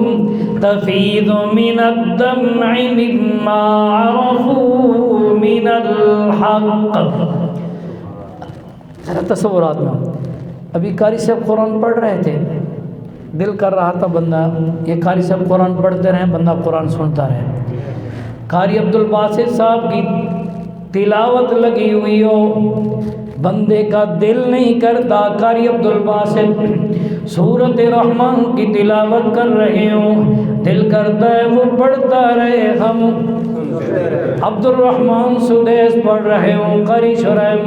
Speaker 1: تَفِيضُ مِنَ الدَّمْعِ مِمَّا عَرَفُوا مِنَ الْحَقِّ۔ ذرا تصورات میں، ابھی قاری صاحب قرآن پڑھ رہے تھے، دل کر رہا تھا بندہ یہ قاری صاحب قرآن پڑھتے رہیں، بندہ قرآن سنتا رہے۔ قاری عبدالباسط صاحب کی تلاوت لگی ہوئی ہو، بندے کا دل نہیں کرتا قاری عبدالباسط سورۃ رحمان کی تلاوت کر رہے ہوں، دل کرتا ہے وہ پڑھتا رہے، ہم عبد الرحمن سدیس پڑھ رہے ہوں، قاری شرائم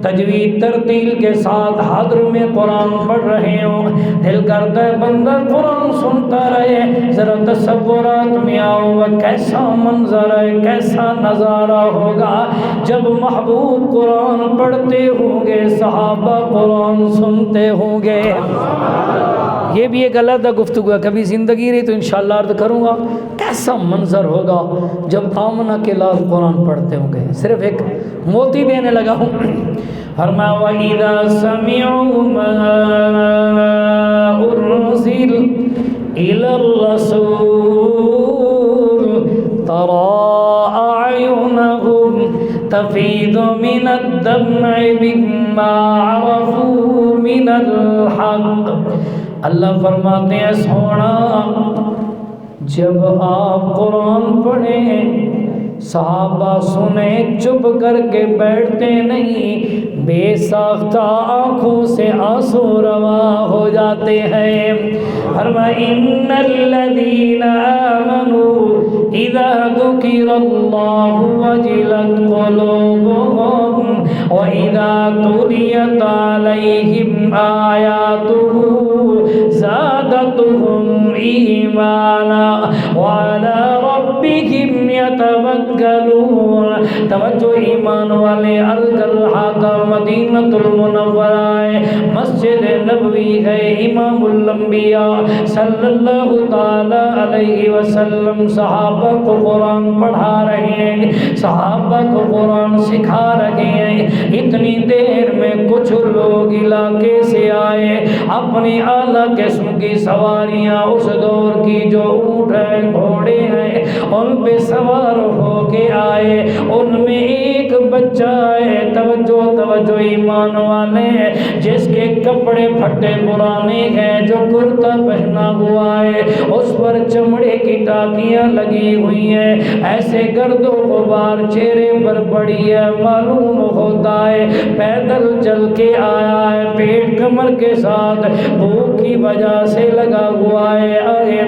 Speaker 1: تجوید ترتیل کے ساتھ حضر میں قرآن پڑھ رہے ہوں، دل کرتا ہے بندہ قرآن سنتا رہے۔ ذرا تصورات میں آؤ، وہ کیسا منظر ہے، کیسا نظارہ ہوگا جب محبوب قرآن پڑھتے ہوں گے، صحابہ قرآن سنتے ہوں گے۔ یہ بھی ایک علیحدہ گفتگو ہے، کبھی زندگی رہی تو انشاءاللہ عرض کروں گا کیسا منظر ہوگا جب آمنہ کے لال قرآن پڑھتے ہوں گے۔ صرف ایک موتی دینے لگا ہوں، فرمایا وَإِذَا سَمِعُوا مَا أُنزِلَ إِلَى الرَّسُولِ تَرَى أَعْيُنَهُمْ تَفِيضُ مِنَ الدَّمْعِ مِمَّا عَرَفُوا مِنَ الْحَقِّ۔ اللہ فرماتے ہیں سونا جب آپ قرآن پڑھیں، صحابہ سنیں، چپ کر کے بیٹھتے نہیں، بے ساختہ آنکھوں سے آنسو رواں ہو جاتے ہیں۔ فرمایا ان الذین آمنوا اذا ذکر اللہ وجلت قلوبهم واذا تلیت علیہم آیاتہ زادتهم ایمانا وعلی ربهم یتوکلون۔ توجہ ایمان والے، عرض کر رہا تھا مدینۃ المنورہ ہے، مسجد نبوی ہے، امام الانبیاء صلی اللہ تعالی علیہ وسلم صحابہ کو قرآن پڑھا رہے ہیں، صحابہ کو قرآن سکھا رہے ہیں۔ اتنی دیر میں کچھ لوگ علاقے سے آئے، اپنی اعلیٰ قسم کی سواریاں، اس دور کی جو اونٹ ہیں، گھوڑے ہیں، ان پہ سوار ہو کے آئے۔ ان میں ایک بچہ ہے، توجہ ایمان والے، جس کے کپڑے پھٹے پرانے ہیں، جو کرتا پہنا ہوا ہے، اس پر چمڑے کی ٹاکیاں لگی ہوئی ہیں، ایسے گرد و غبار چہرے پر پڑی ہے، معلوم ہوتا ہے پیدل چل کے آیا ہے، پیٹ کمر کے ساتھ بھوک کی وجہ سے لگا ہوا ہے۔ اے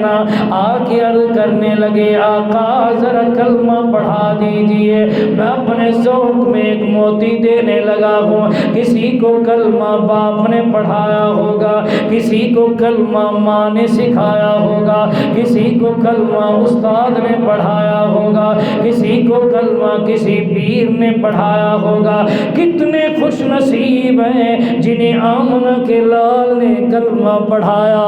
Speaker 1: آ کے عرض کرنے لگے آقا ذرا کلمہ پڑھا دیجئے، میں اپنے ذوق میں ایک موتی دینے لگا ہوں۔ کسی کو کلمہ باپ نے پڑھایا ہوگا، کسی کو کلمہ ماں نے سکھایا ہوگا، کسی کو کلمہ استاد نے پڑھایا ہوگا، کسی کو کلمہ کسی پیر نے پڑھایا ہوگا۔ کتنے خوش نصیب ہیں جنہیں آمنہ کے لال نے کلمہ پڑھایا۔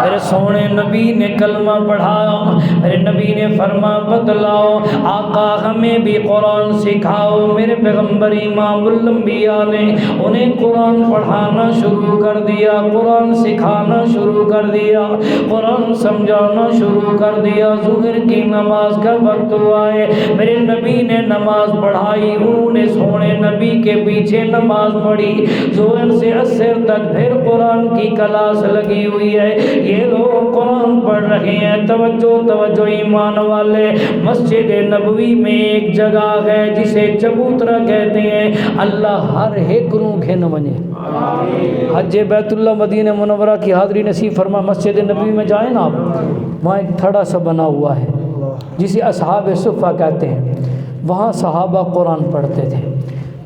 Speaker 1: میرے سونے نبی نے کلمہ پڑھایا۔ میرے نبی نے فرما بتلاؤ آقا ہمیں بھی قرآن سکھاؤ۔ میرے پیغمبر امام الانبیاء نے انہیں قرآن پڑھانا شروع کر دیا، قرآن سکھانا شروع کر دیا، قرآن سمجھانا شروع کر دیا۔ ظہر کی نماز کا وقت ہوا ہے، میرے نبی نے نماز پڑھائی، انہوں نے سونے نبی کے پیچھے نماز پڑھی۔ ظہر سے عصر تک پھر قرآن کی کلاس لگی ہوئی ہے، یہ لوگ قرآن پڑھ رہے ہیں۔ توجہ توجہ ایمان والے، مسجد نبوی میں ایک جگہ ہے جسے چبوترا کہتے ہیں۔ اللہ ہر ایک روح کے نمانے حج بیت اللہ مدینہ منورہ کی حاضری نصیب فرما۔ مسجد نبوی میں جائیں نا آپ، وہاں ایک تھڑا سا بنا ہوا ہے جسے اصحاب صفہ کہتے ہیں، وہاں صحابہ قرآن پڑھتے تھے،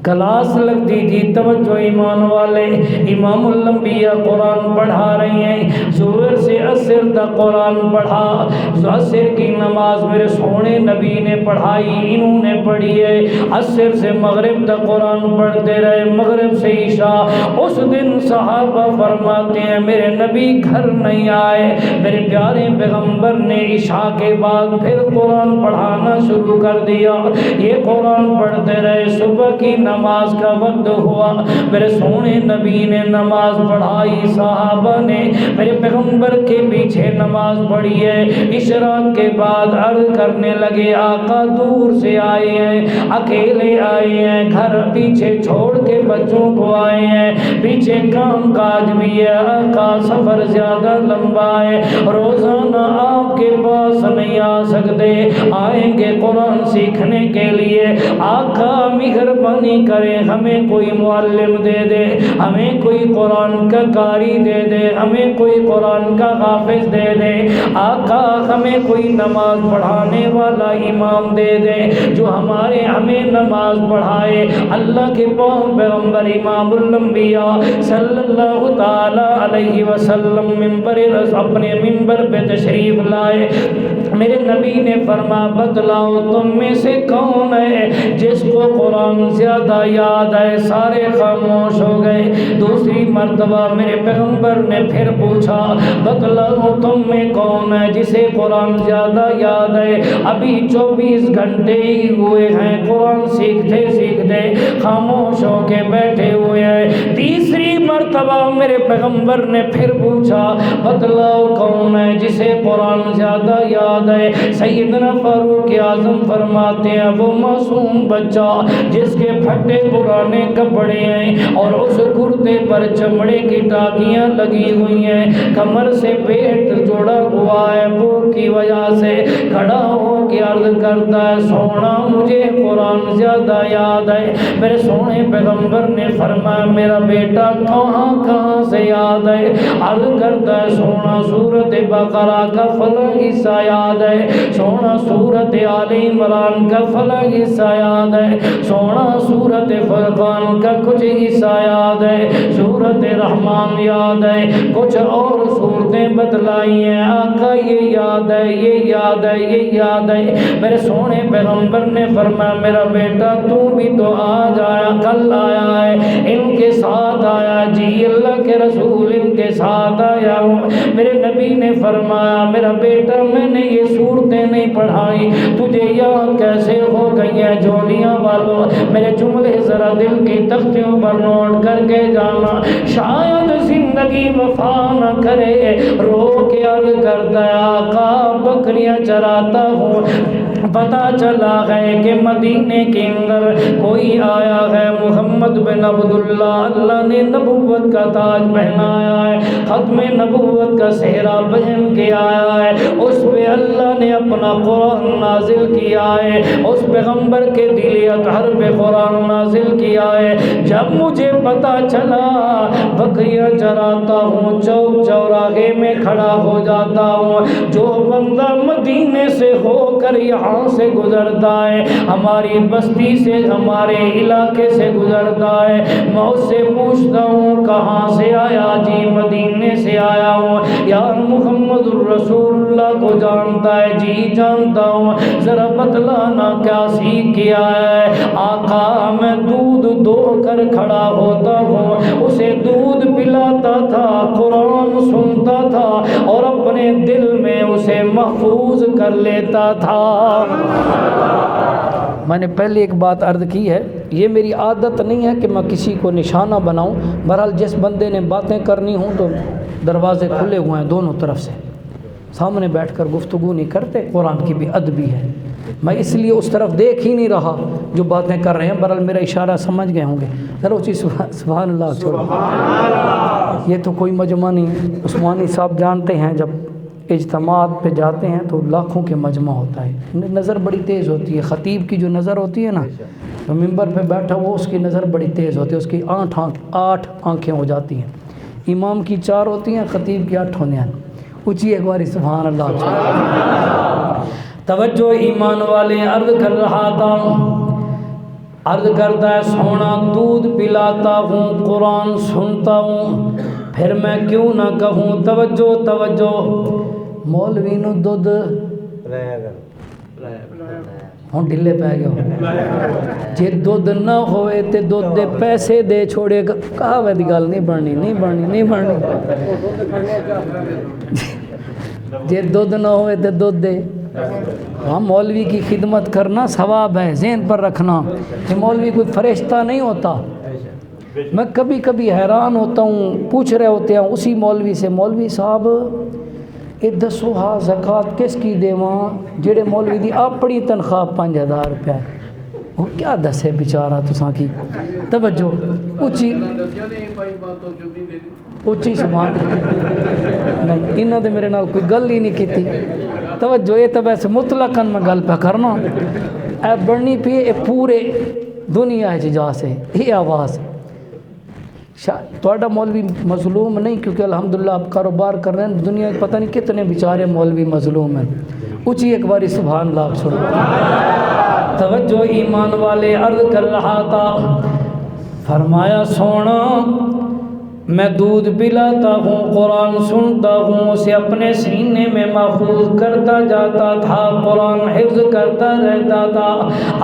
Speaker 1: کلاس لگتی تھی۔ توجہ ایمان والے، امام الانبیاء قرآن پڑھا رہی ہیں، ظہر سے عصر تک قرآن پڑھا۔ عصر کی نماز میرے سونے نبی نے پڑھائی، انہوں نے پڑھی ہے۔ عصر سے مغرب تک قرآن پڑھتے رہے، مغرب سے عشاء۔ اس دن صحابہ فرماتے ہیں میرے نبی گھر نہیں آئے، میرے پیارے پیغمبر نے عشاء کے بعد پھر قرآن پڑھانا شروع کر دیا۔ یہ قرآن پڑھتے رہے، صبح کی نماز کا وقت ہوا، میرے سونے نبی نے نماز پڑھائی، صحابہ نے میرے پیغمبر کے پیچھے نماز پڑھی ہے۔ اشراق کے بعد عرض کرنے لگے آقا دور سے آئے ہیں، اکیلے آئے ہیں، گھر پیچھے چھوڑ کے بچوں کو آئے ہیں، پیچھے کام کاج بھی ہے، آقا سفر زیادہ لمبا ہے، روزانہ آپ کے پاس نہیں آ سکتے، آئیں گے قرآن سیکھنے کے لیے، آقا مہربانی کریں ہمیں کوئی معلم دے دے، ہمیں کوئی قرآن کا قاری دے دے، ہمیں کوئی قرآن کا حافظ دے دے، آقا ہمیں کوئی نماز پڑھانے والا امام دے دے جو ہمیں نماز پڑھائے۔ اللہ کے پیغمبر امام الانبیاء صلی اللہ تعالی علیہ وسلم اپنے منبر پہ تشریف لائے۔ میرے نبی نے فرما بتلاؤ تم میں سے کون ہے جس کو قرآن زیادہ یاد ہے؟ سارے خاموش ہو گئے۔ دوسری مرتبہ میرے پیغمبر نے پھر پوچھا بتلاؤ تم میں کون ہے جسے قرآن زیادہ یاد ہے؟ ابھی 24 گھنٹے ہی ہوئے ہیں، قرآن سیکھتے سیکھتے خاموش ہو کے بیٹھے ہوئے ہیں۔ تیسری مرتبہ میرے پیغمبر نے پھر پوچھا بتلاؤ کون ہے جسے قرآن زیادہ یاد ہے؟ سیدنا فاروق اعظم فرماتے ہیں وہ معصوم بچہ جس کے پھٹے پرانے کپڑے ہیں اور اس کرتے پر چمڑے کی ٹاکیاں لگی ہوئی ہیں، کمر سے پیٹ جوڑا ہوا ہے، بھوک کی وجہ سے کھڑا ہو کے عرض کرتا ہے سونا مجھے قرآن زیادہ یاد ہے۔ میرے سونے پیغمبر نے فرمایا میرا بیٹا کہاں کہاں سے یاد ہے؟ عرض کرتا ہے سونا سورۃ بقرہ کا فلاں حصہ یاد ہے، سونا سورۃ آل عمران کا فلاں حصہ یاد ہے، سونا سورۃ فرقان کا کچھ حصہ یاد ہے، سورۃ رحمان یاد ہے، کچھ اور سورتیں بتلائی ہیں آقا یہ یاد ہے، یہ یاد ہے، یہ یاد ہے۔ میرے سونے پیغمبر نے فرمایا میرا بیٹا تو بھی تو آج آیا، کل آیا ہے، ان کے ساتھ آیا، جی اللہ کے رسول ان کے ساتھ آیا ہوں۔ میرے نبی نے فرمایا میرا بیٹا میں نے یہ صورتیں نہیں پڑھائی تجھے یاد کیسے ہو گئی ہیں؟ جولیاں والوں میرے جملے ذرا دل کی تختیوں پر نوٹ کر کے جانا، شاید زندگی وفا نہ کرے۔ رو کے عرض کرتا ہے آقا بکریاں چراتا ہوں، پتہ چلا ہے کہ مدینے کے اندر کوئی آیا ہے محمد بن عبداللہ، اللہ نے نبوت کا تاج پہنایا ہے، ختم نبوت کا صحرا پہن کے آیا ہے، اس پہ اللہ نے اپنا قرآن نازل کیا ہے، اس پیغمبر کے دل اطہر پہ قرآن نازل کیا ہے۔ جب مجھے پتہ چلا بکریاں چراتا ہوں، چوک چوراہے میں کھڑا ہو جاتا ہوں، جو بندہ مدینے سے ہو کر یہاں سے گزرتا ہے، ہماری بستی سے ہمارے علاقے سے گزرتا ہے، میں اس سے پوچھتا ہوں کہاں سے آیا؟ جی مدینے سے آیا ہوں۔ یا محمد الرسول اللہ کو جانتا ہے؟ جی جانتا ہوں۔ ذرا بتلانا کیا سیکھ کیا ہے؟ آقا میں دودھ دو کر کھڑا ہوتا ہوں، اسے دودھ پلاتا تھا، قرآن سنتا تھا اور اپنے دل میں اسے محفوظ کر لیتا تھا۔ میں نے پہلے ایک بات عرض کی ہے، یہ میری عادت نہیں ہے کہ میں کسی کو نشانہ بناؤں، بہرحال جس بندے نے باتیں کرنی ہوں تو دروازے کھلے ہوئے ہیں دونوں طرف سے، سامنے بیٹھ کر گفتگو نہیں کرتے، قرآن کی بھی ادبی ہے۔ میں اس لیے اس طرف دیکھ ہی نہیں رہا جو باتیں کر رہے ہیں، بہرحال میرا اشارہ سمجھ گئے ہوں گے۔ ذرا اسی سبحان اللہ چھوڑو، یہ تو کوئی مجمع نہیں۔ عثمانی صاحب جانتے ہیں جب اجتماعات پہ جاتے ہیں تو لاکھوں کے مجمع ہوتا ہے، نظر بڑی تیز ہوتی ہے، خطیب کی جو نظر ہوتی ہے نا، تو ممبر پہ بیٹھا وہ اس کی نظر بڑی تیز ہوتی ہے، اس کی 8 آنکھیں ہو جاتی ہیں، امام کی 4 ہوتی ہیں، خطیب کی 8 ہونے ہیں۔ اونچی ایک بار سبحان اللہ توجہ ایمان والے۔ عرض کر رہا تھا، عرض کرتا ہے سونا دودھ پلاتا ہوں، قرآن سنتا ہوں، پھر میں کیوں نہ کہوں، توجہ توجہ، مولوی نو دودھ ہوں ڈھلے پہ گیا، جے دودھ نہ ہوئے تے دودھ دے پیسے دے چھوڑے، کہاوے دی گل نہیں بننی، نہیں بننی، نہیں بننی، جے دودھ نہ ہوئے تے دودھ دے۔ ہاں مولوی کی خدمت کرنا ثواب ہے، ذہن پر رکھنا کہ مولوی کوئی فرشتہ نہیں ہوتا۔ میں کبھی کبھی حیران ہوتا ہوں، پوچھ رہے ہوتے ہیں اسی مولوی سے، مولوی صاحب یہ دسو ہاں زکوٰۃ کس کی دیواں؟ جڑے مولوی دی اپنی تنخواہ 5000 روپے، وہ کیا دسے بیچارہ تساں کی۔ توجہ اچھی اچھی سبحان نہیں، انہاں نے میرے نال کوئی گل ہی نہیں کیتی۔ توجہ یہ تو ویسے مطلقاً میں گل پہ کرنا، اے بڑھنی پی اے پورے دنیا جا سے یہ آواز تھوڑا مولوی مظلوم نہیں، کیونکہ الحمدللہ آپ کاروبار کر رہے ہیں، دنیا پتہ نہیں کتنے بیچارے مولوی مظلوم ہیں۔ اونچی ایک باری سبحان اللہ چھوڑو۔ توجہ ایمان والے، عرض کر رہا تھا، فرمایا سونا میں دودھ پلاتا ہوں، قرآن سنتا ہوں، اسے اپنے سینے میں محفوظ کرتا جاتا تھا، قرآن حفظ کرتا رہتا تھا۔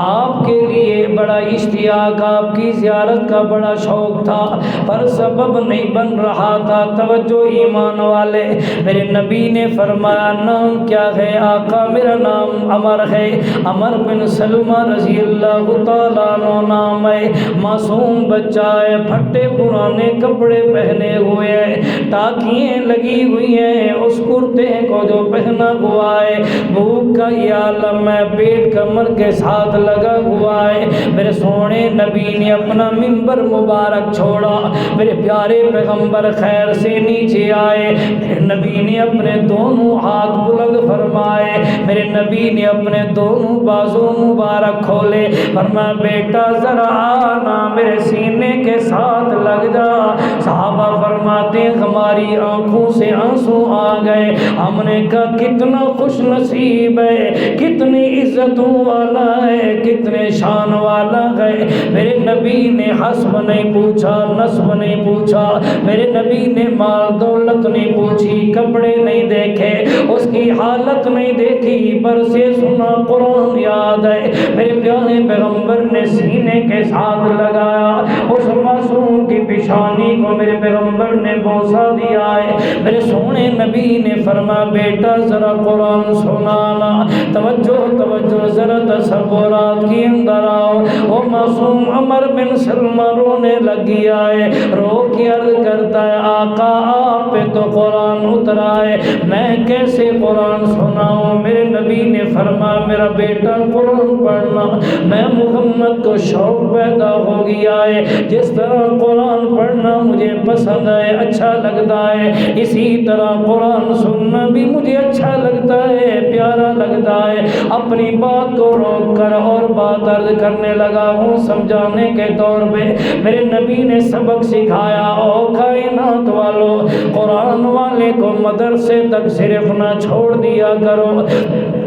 Speaker 1: آپ کے لیے بڑا اشتیاق، آپ کی زیارت کا بڑا شوق تھا، پر سبب نہیں بن رہا تھا۔ توجہ ایمان والے، میرے نبی نے فرمایا نام کیا ہے؟ آقا میرا نام عمر ہے، عمر بن سلمہ رضی اللہ تعالیٰ عنہ نام ہے، معصوم بچہ ہے، پھٹے پرانے کپڑے پہنے ہوئے ہیں، ٹاکیاں لگی ہوئی ہیں، اس کرتے کو جو پہنا ہوا ہے، بھوک کا یہ عالم ہے، پیٹ کمر کے ساتھ لگا ہوا ہے۔ میرے سونے نبی نے اپنا منبر مبارک چھوڑا، میرے پیارے پیغمبر خیر سے نیچے آئے، میرے نبی نے اپنے دونوں ہاتھ بلند فرمائے، میرے نبی نے اپنے دونوں بازو مبارک کھولے، فرمایا بیٹا ذرا آنا میرے سینے کے ساتھ لگ جا۔ صحابہ فرماتے ہیں ہماری آنکھوں سے آنسو آ گئے، ہم نے کہا کتنا خوش نصیب ہے، کتنی عزتوں والا ہے، کتنے شان والا ہے۔ میرے نبی نے حسب نہیں پوچھا، نسب نہیں پوچھا، میرے نبی نے مال دولت نہیں پوچھی، کپڑے نہیں دیکھے، اس کی حالت نہیں دیکھی، پر سے سنا قرآن یاد ہے۔ میرے پیارے پیغمبر نے سینے کے ساتھ لگایا، اس معصوم کی پیشانی کو میرے پیغمبر نے بوسہ دیا ہے۔ میرے سونے نبی نے فرمایا بیٹا ذرا قرآن سنانا۔ توجہ توجہ، ذرا تصورات کی اندر آؤ۔ وہ معصوم عمر بن سلمہ رونے لگ گیا ہے، رو کے عرض کرتا ہے آقا آپ پہ تو قرآن اترا ہے، میں کیسے قرآن قرآن سناؤں۔ میرے نبی نے فرمایا میرا بیٹا قرآن پڑھنا۔ میں محمد کو شوق پیدا ہو گیا ہے، جس طرح قرآن پڑھنا مجھے پسند ہے، اچھا لگتا ہے، اسی طرح قرآن سننا بھی مجھے اچھا لگتا ہے، پیارا لگتا ہے۔ اپنی بات کو روک کر اور بات عرض کرنے لگا ہوں سمجھانے کے طور پہ۔ میرے نبی نے سبق سکھایا، او کائنات والو، قرآن والے کو مدرسے تک صرف نہ چھوڑ دیا کرو،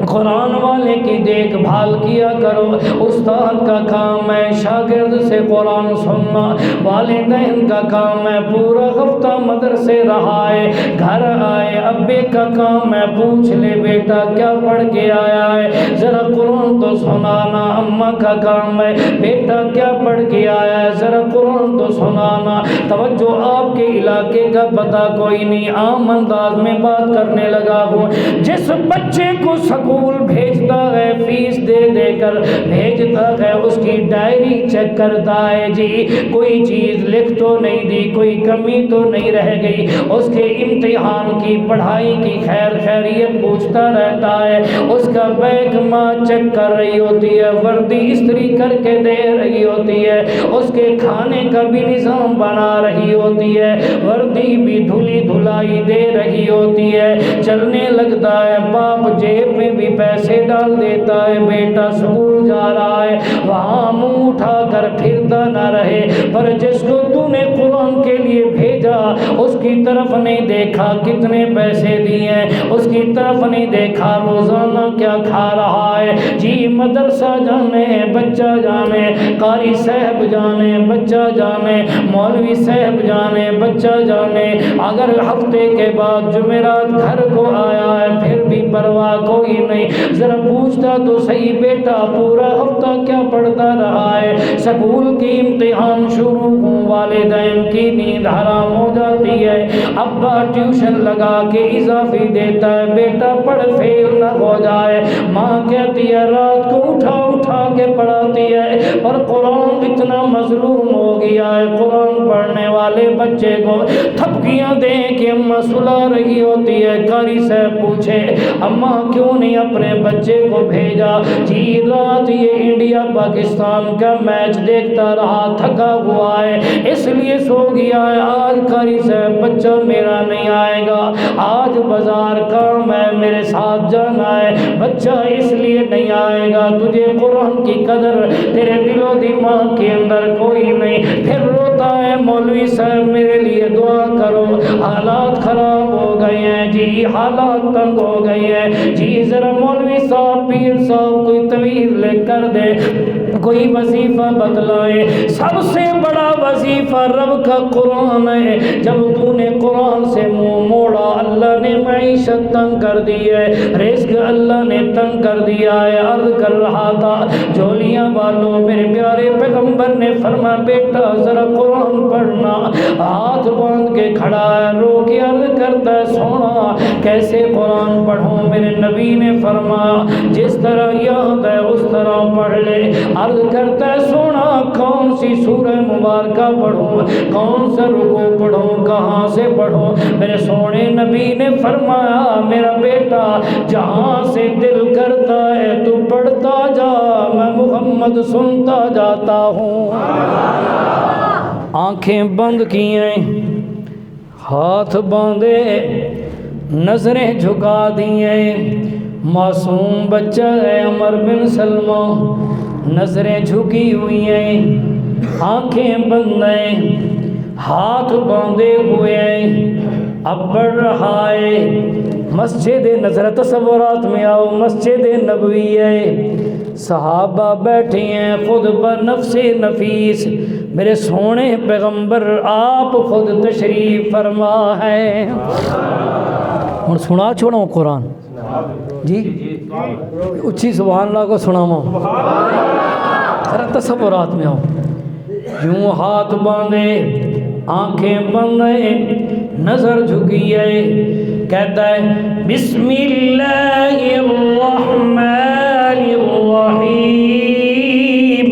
Speaker 1: قرآن والے کی دیکھ بھال کیا کرو۔ استاد کا کام ہے شاگرد سے قرآن سننا، والدین کا کام ہے پورا ہفتہ مدرسے رہا ہے، گھر آئے ابے کا کام ہے پوچھ لے بیٹا کیا پڑھ کے آیا ہے، ذرا قرآن تو سنانا۔ اماں کا کام ہے بیٹا کیا پڑھ کے آیا ہے، ذرا قرآن تو سنانا۔ توجہ، آپ کے علاقے کا پتہ کوئی نہیں، عام انداز میں بات کرنے لگا ہوں۔ جس بچے کو سکول بھیجتا ہے فیس دے دے کر بھیجتا ہے، اس کی ڈائری چیک کرتا ہے جی کوئی چیز لکھ تو نہیں دی، کوئی کمی تو نہیں رہ گئی، اس کے امتحان کی پڑھائی کی خیر خیریت پوچھتا رہتا ہے، اس کا بیگ ماں چیک کر رہی ہوتی ہے، وردی استری کر کے دے رہی ہوتی ہے، اس کے کھانے کا بھی نظام بنا رہی ہوتی ہے، وردی بھی دھلی دھلائی دے رہی ہوتی ہے، چلنے لگتا ہے، باپ جیب میں بھی پیسے ڈال دیتا ہے، بیٹا سکول جا رہا ہے وہاں منہ اٹھا کر پھرتا نہ رہے، پر جس کو تو نے قرآن کے لیے بھیجا اس کی طرف نہیں دیکھا کتنے پیسے دیے، اس کی طرف نہیں دیکھا روزانہ کیا کھا رہا ہے، جی مدرسہ جانے بچہ جانے، قاری صاحب جانے بچہ جانے، مولوی صاحب جانے بچہ جانے، اگر ہفتے کے بعد جمعرات گھر کو آیا ہے پھر بھی پرواہ کوئی نہیں، ذرا پوچھتا تو صحیح بیٹا پورا ہفتہ کیا پڑھتا رہا ہے، سکول کی امتحان شروع ہوں والدین کی نیند حرام ہو جاتی ہے، ابا ٹیوشن لگا کے اضافی دیتا ہے بیٹا پڑھ فیل نہ ہو جائے، ماں کہتی ہے رات کو اٹھا اٹھا کے پڑھاتی ہے، پر قرآن اتنا مظلوم ہو گیا ہے، قرآن پڑھنے والے بچے کو تھپکیاں دے کے اماں سلا رہی ہوتی ہے، قاری صاحب پوچھے اماں کیوں نہیں اپنے بچے کو بھیجا، جی رات یہ انڈیا پاکستان کا میچ دیکھتا رہا تھکا ہوا ہے اس لیے سو گیا ہے، آج قاری صاحب بچہ میرا نہیں آئے گا، آج بازار کام ہے میرے ساتھ جانا ہے، بچہ اس لیے نہیں آئے گا، تجھے قرآن کی قدر تیرے دل و دماغ کے اندر کوئی نہیں، پھر روتا ہے مولوی صاحب میرے لیے دعا کرو، حالات خراب ہو گئے ہیں جی، حالات تنگ ہو گئی ہے جی، ذرا مولوی صاحب پیر صاحب کوئی تویز لے کر دے، کوئی وظیفہ بتلائے، سب سے بڑا وظیفہ رب کا قرآن ہے، جب تو نے قرآن سے منہ موڑا اللہ نے معیشت تنگ کر دی ہے، رزق اللہ نے تنگ کر دیا ہے، عرض کر رہا تھا جولیاں والوں میرے پیارے پیغمبر نے فرمایا بیٹا ذرا قرآن پڑھنا، ہاتھ باندھ کے کھڑا ہے رو کے عرض کرتا ہے سونا کیسے قرآن پڑھوں، میرے نبی نے فرمایا جس طرح یاد ہے اس طرح پڑھ لے، عرض کرتا ہے سونا کون سی سورہ مبارکہ پڑھوں، کون سا رکوع پڑھوں، کہاں سے پڑھوں، میرے سونے نبی نے فرمایا میرا بیٹا جہاں سے دل کرتا ہے تو پڑھتا جا، میں محمد سنتا جاتا ہوں۔ آنکھیں بند کیے ہاتھ باندھے نظریں جھکا دیے، معصوم بچہ ہے عمر بن سلمہ، نظریں جھکی ہوئی ہیں، آنکھیں بند ہیں، ہاتھ باندھے ہوئے ہیں، اب پڑھ رہا ہے، مسجد نظر تصورات میں آؤ، مسجد نبوی ہے، صحابہ بیٹھے ہیں، خود بنفس نفیس میرے سونے پیغمبر آپ خود تشریف فرما ہے، اور سنا چھوڑا ہوں قرآن جی اچھی سبحان اللہ کو سنا ہوں، ذرا تصورات میں آؤ، یوں ہاتھ باندھے آنکھیں بند ہیں، نظر جھکی ہے، کہتا ہے بسم اللہ الرحمن الرحیم،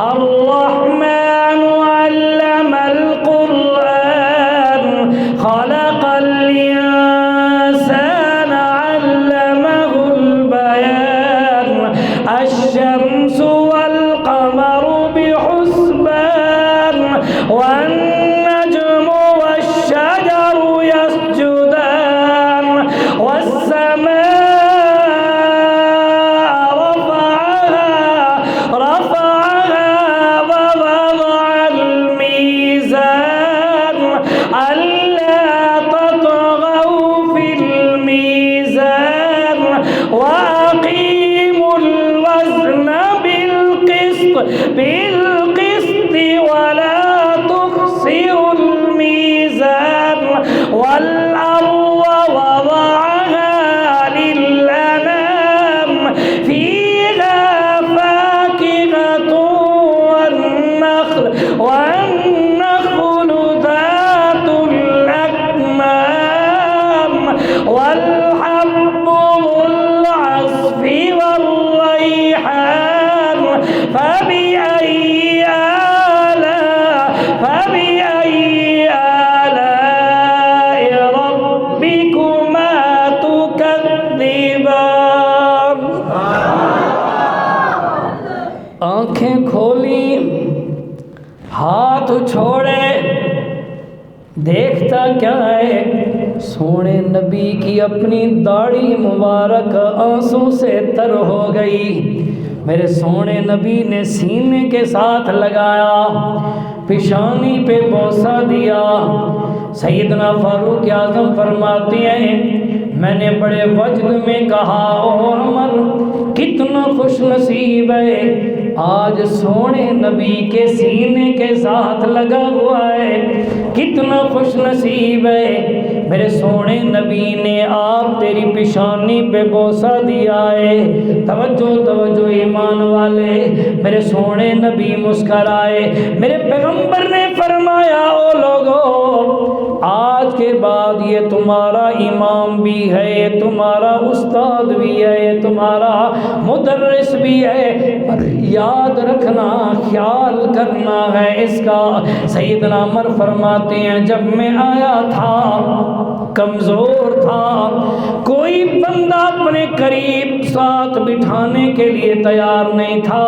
Speaker 1: الرحمن علم القرآن خلق الانسان ہاتھ چھوڑے دیکھتا کیا ہے، سونے نبی کی اپنی داڑھی مبارک آنسوں سے تر ہو گئی۔ میرے سونے نبی نے سینے کے ساتھ لگایا، پیشانی پہ بوسہ دیا۔ سیدنا فاروق اعظم فرماتے ہیں میں نے بڑے وجد میں کہا او عمر کتنا خوش نصیب ہے، آج سونے نبی کے سینے کے ساتھ لگا ہوا ہے، کتنا خوش نصیب ہے، میرے سونے نبی نے آپ تیری پیشانی پہ بوسہ دیا ہے۔ توجہ توجہ ایمان والے، میرے سونے نبی مسکرائے۔ میرے پیغمبر نے فرمایا او لوگو، آج کے بعد یہ تمہارا امام بھی ہے، یہ تمہارا استاد بھی ہے، یہ تمہارا مدرس بھی ہے، پر یاد رکھنا، خیال کرنا ہے اس کا۔ سیدنا عمر فرماتے ہیں جب میں آیا تھا کمزور تھا، کوئی بندہ اپنے قریب ساتھ بٹھانے کے لیے تیار نہیں تھا،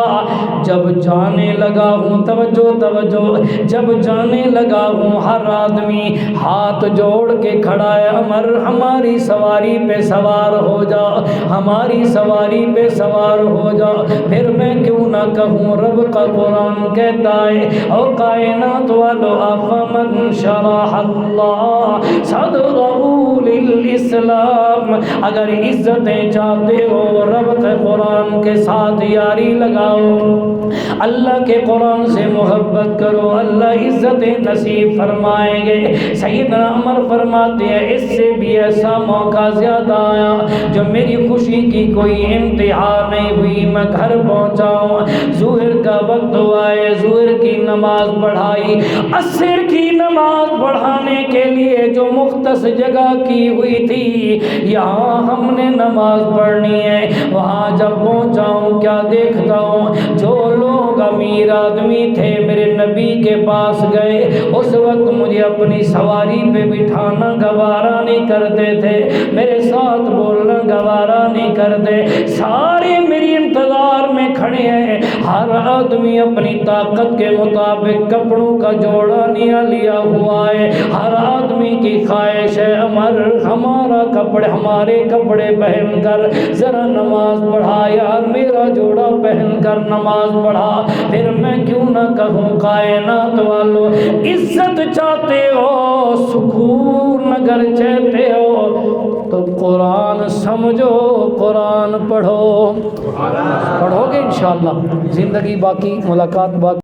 Speaker 1: جب جانے لگا ہوں، توجہ توجہ، جب جانے لگا ہوں ہر آدمی ہاتھ جوڑ کے کھڑا ہے، عمر ہماری سواری پہ سوار ہو جا، ہماری سواری پہ سوار ہو جا۔ پھر میں کیوں نہ کہوں، رب کا قرآن کہتا ہے او کائنات والو افمن شرح اللہ صدرہ للاسلام، اگر عزتیں چاہتے ہو رب کے قرآن کے ساتھ یاری لگاؤ، اللہ کے قرآن سے محبت کرو، اللہ عزتیں نصیب فرمائیں گے۔ سیدنا عمر فرماتے ہیں اس سے بھی ایسا موقع زیادہ آیا جو میری خوشی کی کوئی انتہا نہیں ہوئی، میں گھر پہنچا ہوں، ظہر کا وقت ہوا ہے، ظہر کی نماز پڑھائی، عصر کی نماز پڑھانے کے لیے جو مختص جگہ کی ہوئی تھی یہاں ہم نے نماز پڑھنی ہے، وہاں جب پہنچا ہوں کیا دیکھتا ہوں، جو لوگ امیر آدمی تھے میرے نبی کے پاس گئے، اس وقت مجھے اپنی سواری پہ بٹھانا گوارا نہیں کرتے تھے، میرے ساتھ بولنا گوارا نہیں کرتے، سارے میری انتظار میں کھڑے ہیں، ہر آدمی اپنی طاقت کے مطابق کپڑوں کا جوڑا نیا لیا ہوا ہے، ہر آدمی کی خواہش ہے عمر ہمارے کپڑے پہن کر ذرا نماز پڑھا یار، میرا جوڑا پہن کر نماز پڑھا۔ پھر میں کیوں نہ کہوں کائنات والو، عزت چاہتے ہو، سکون اگر چاہتے ہو تو قرآن سمجھو، قرآن پڑھو، پڑھو گے انشاءاللہ، زندگی باقی، ملاقات باقی۔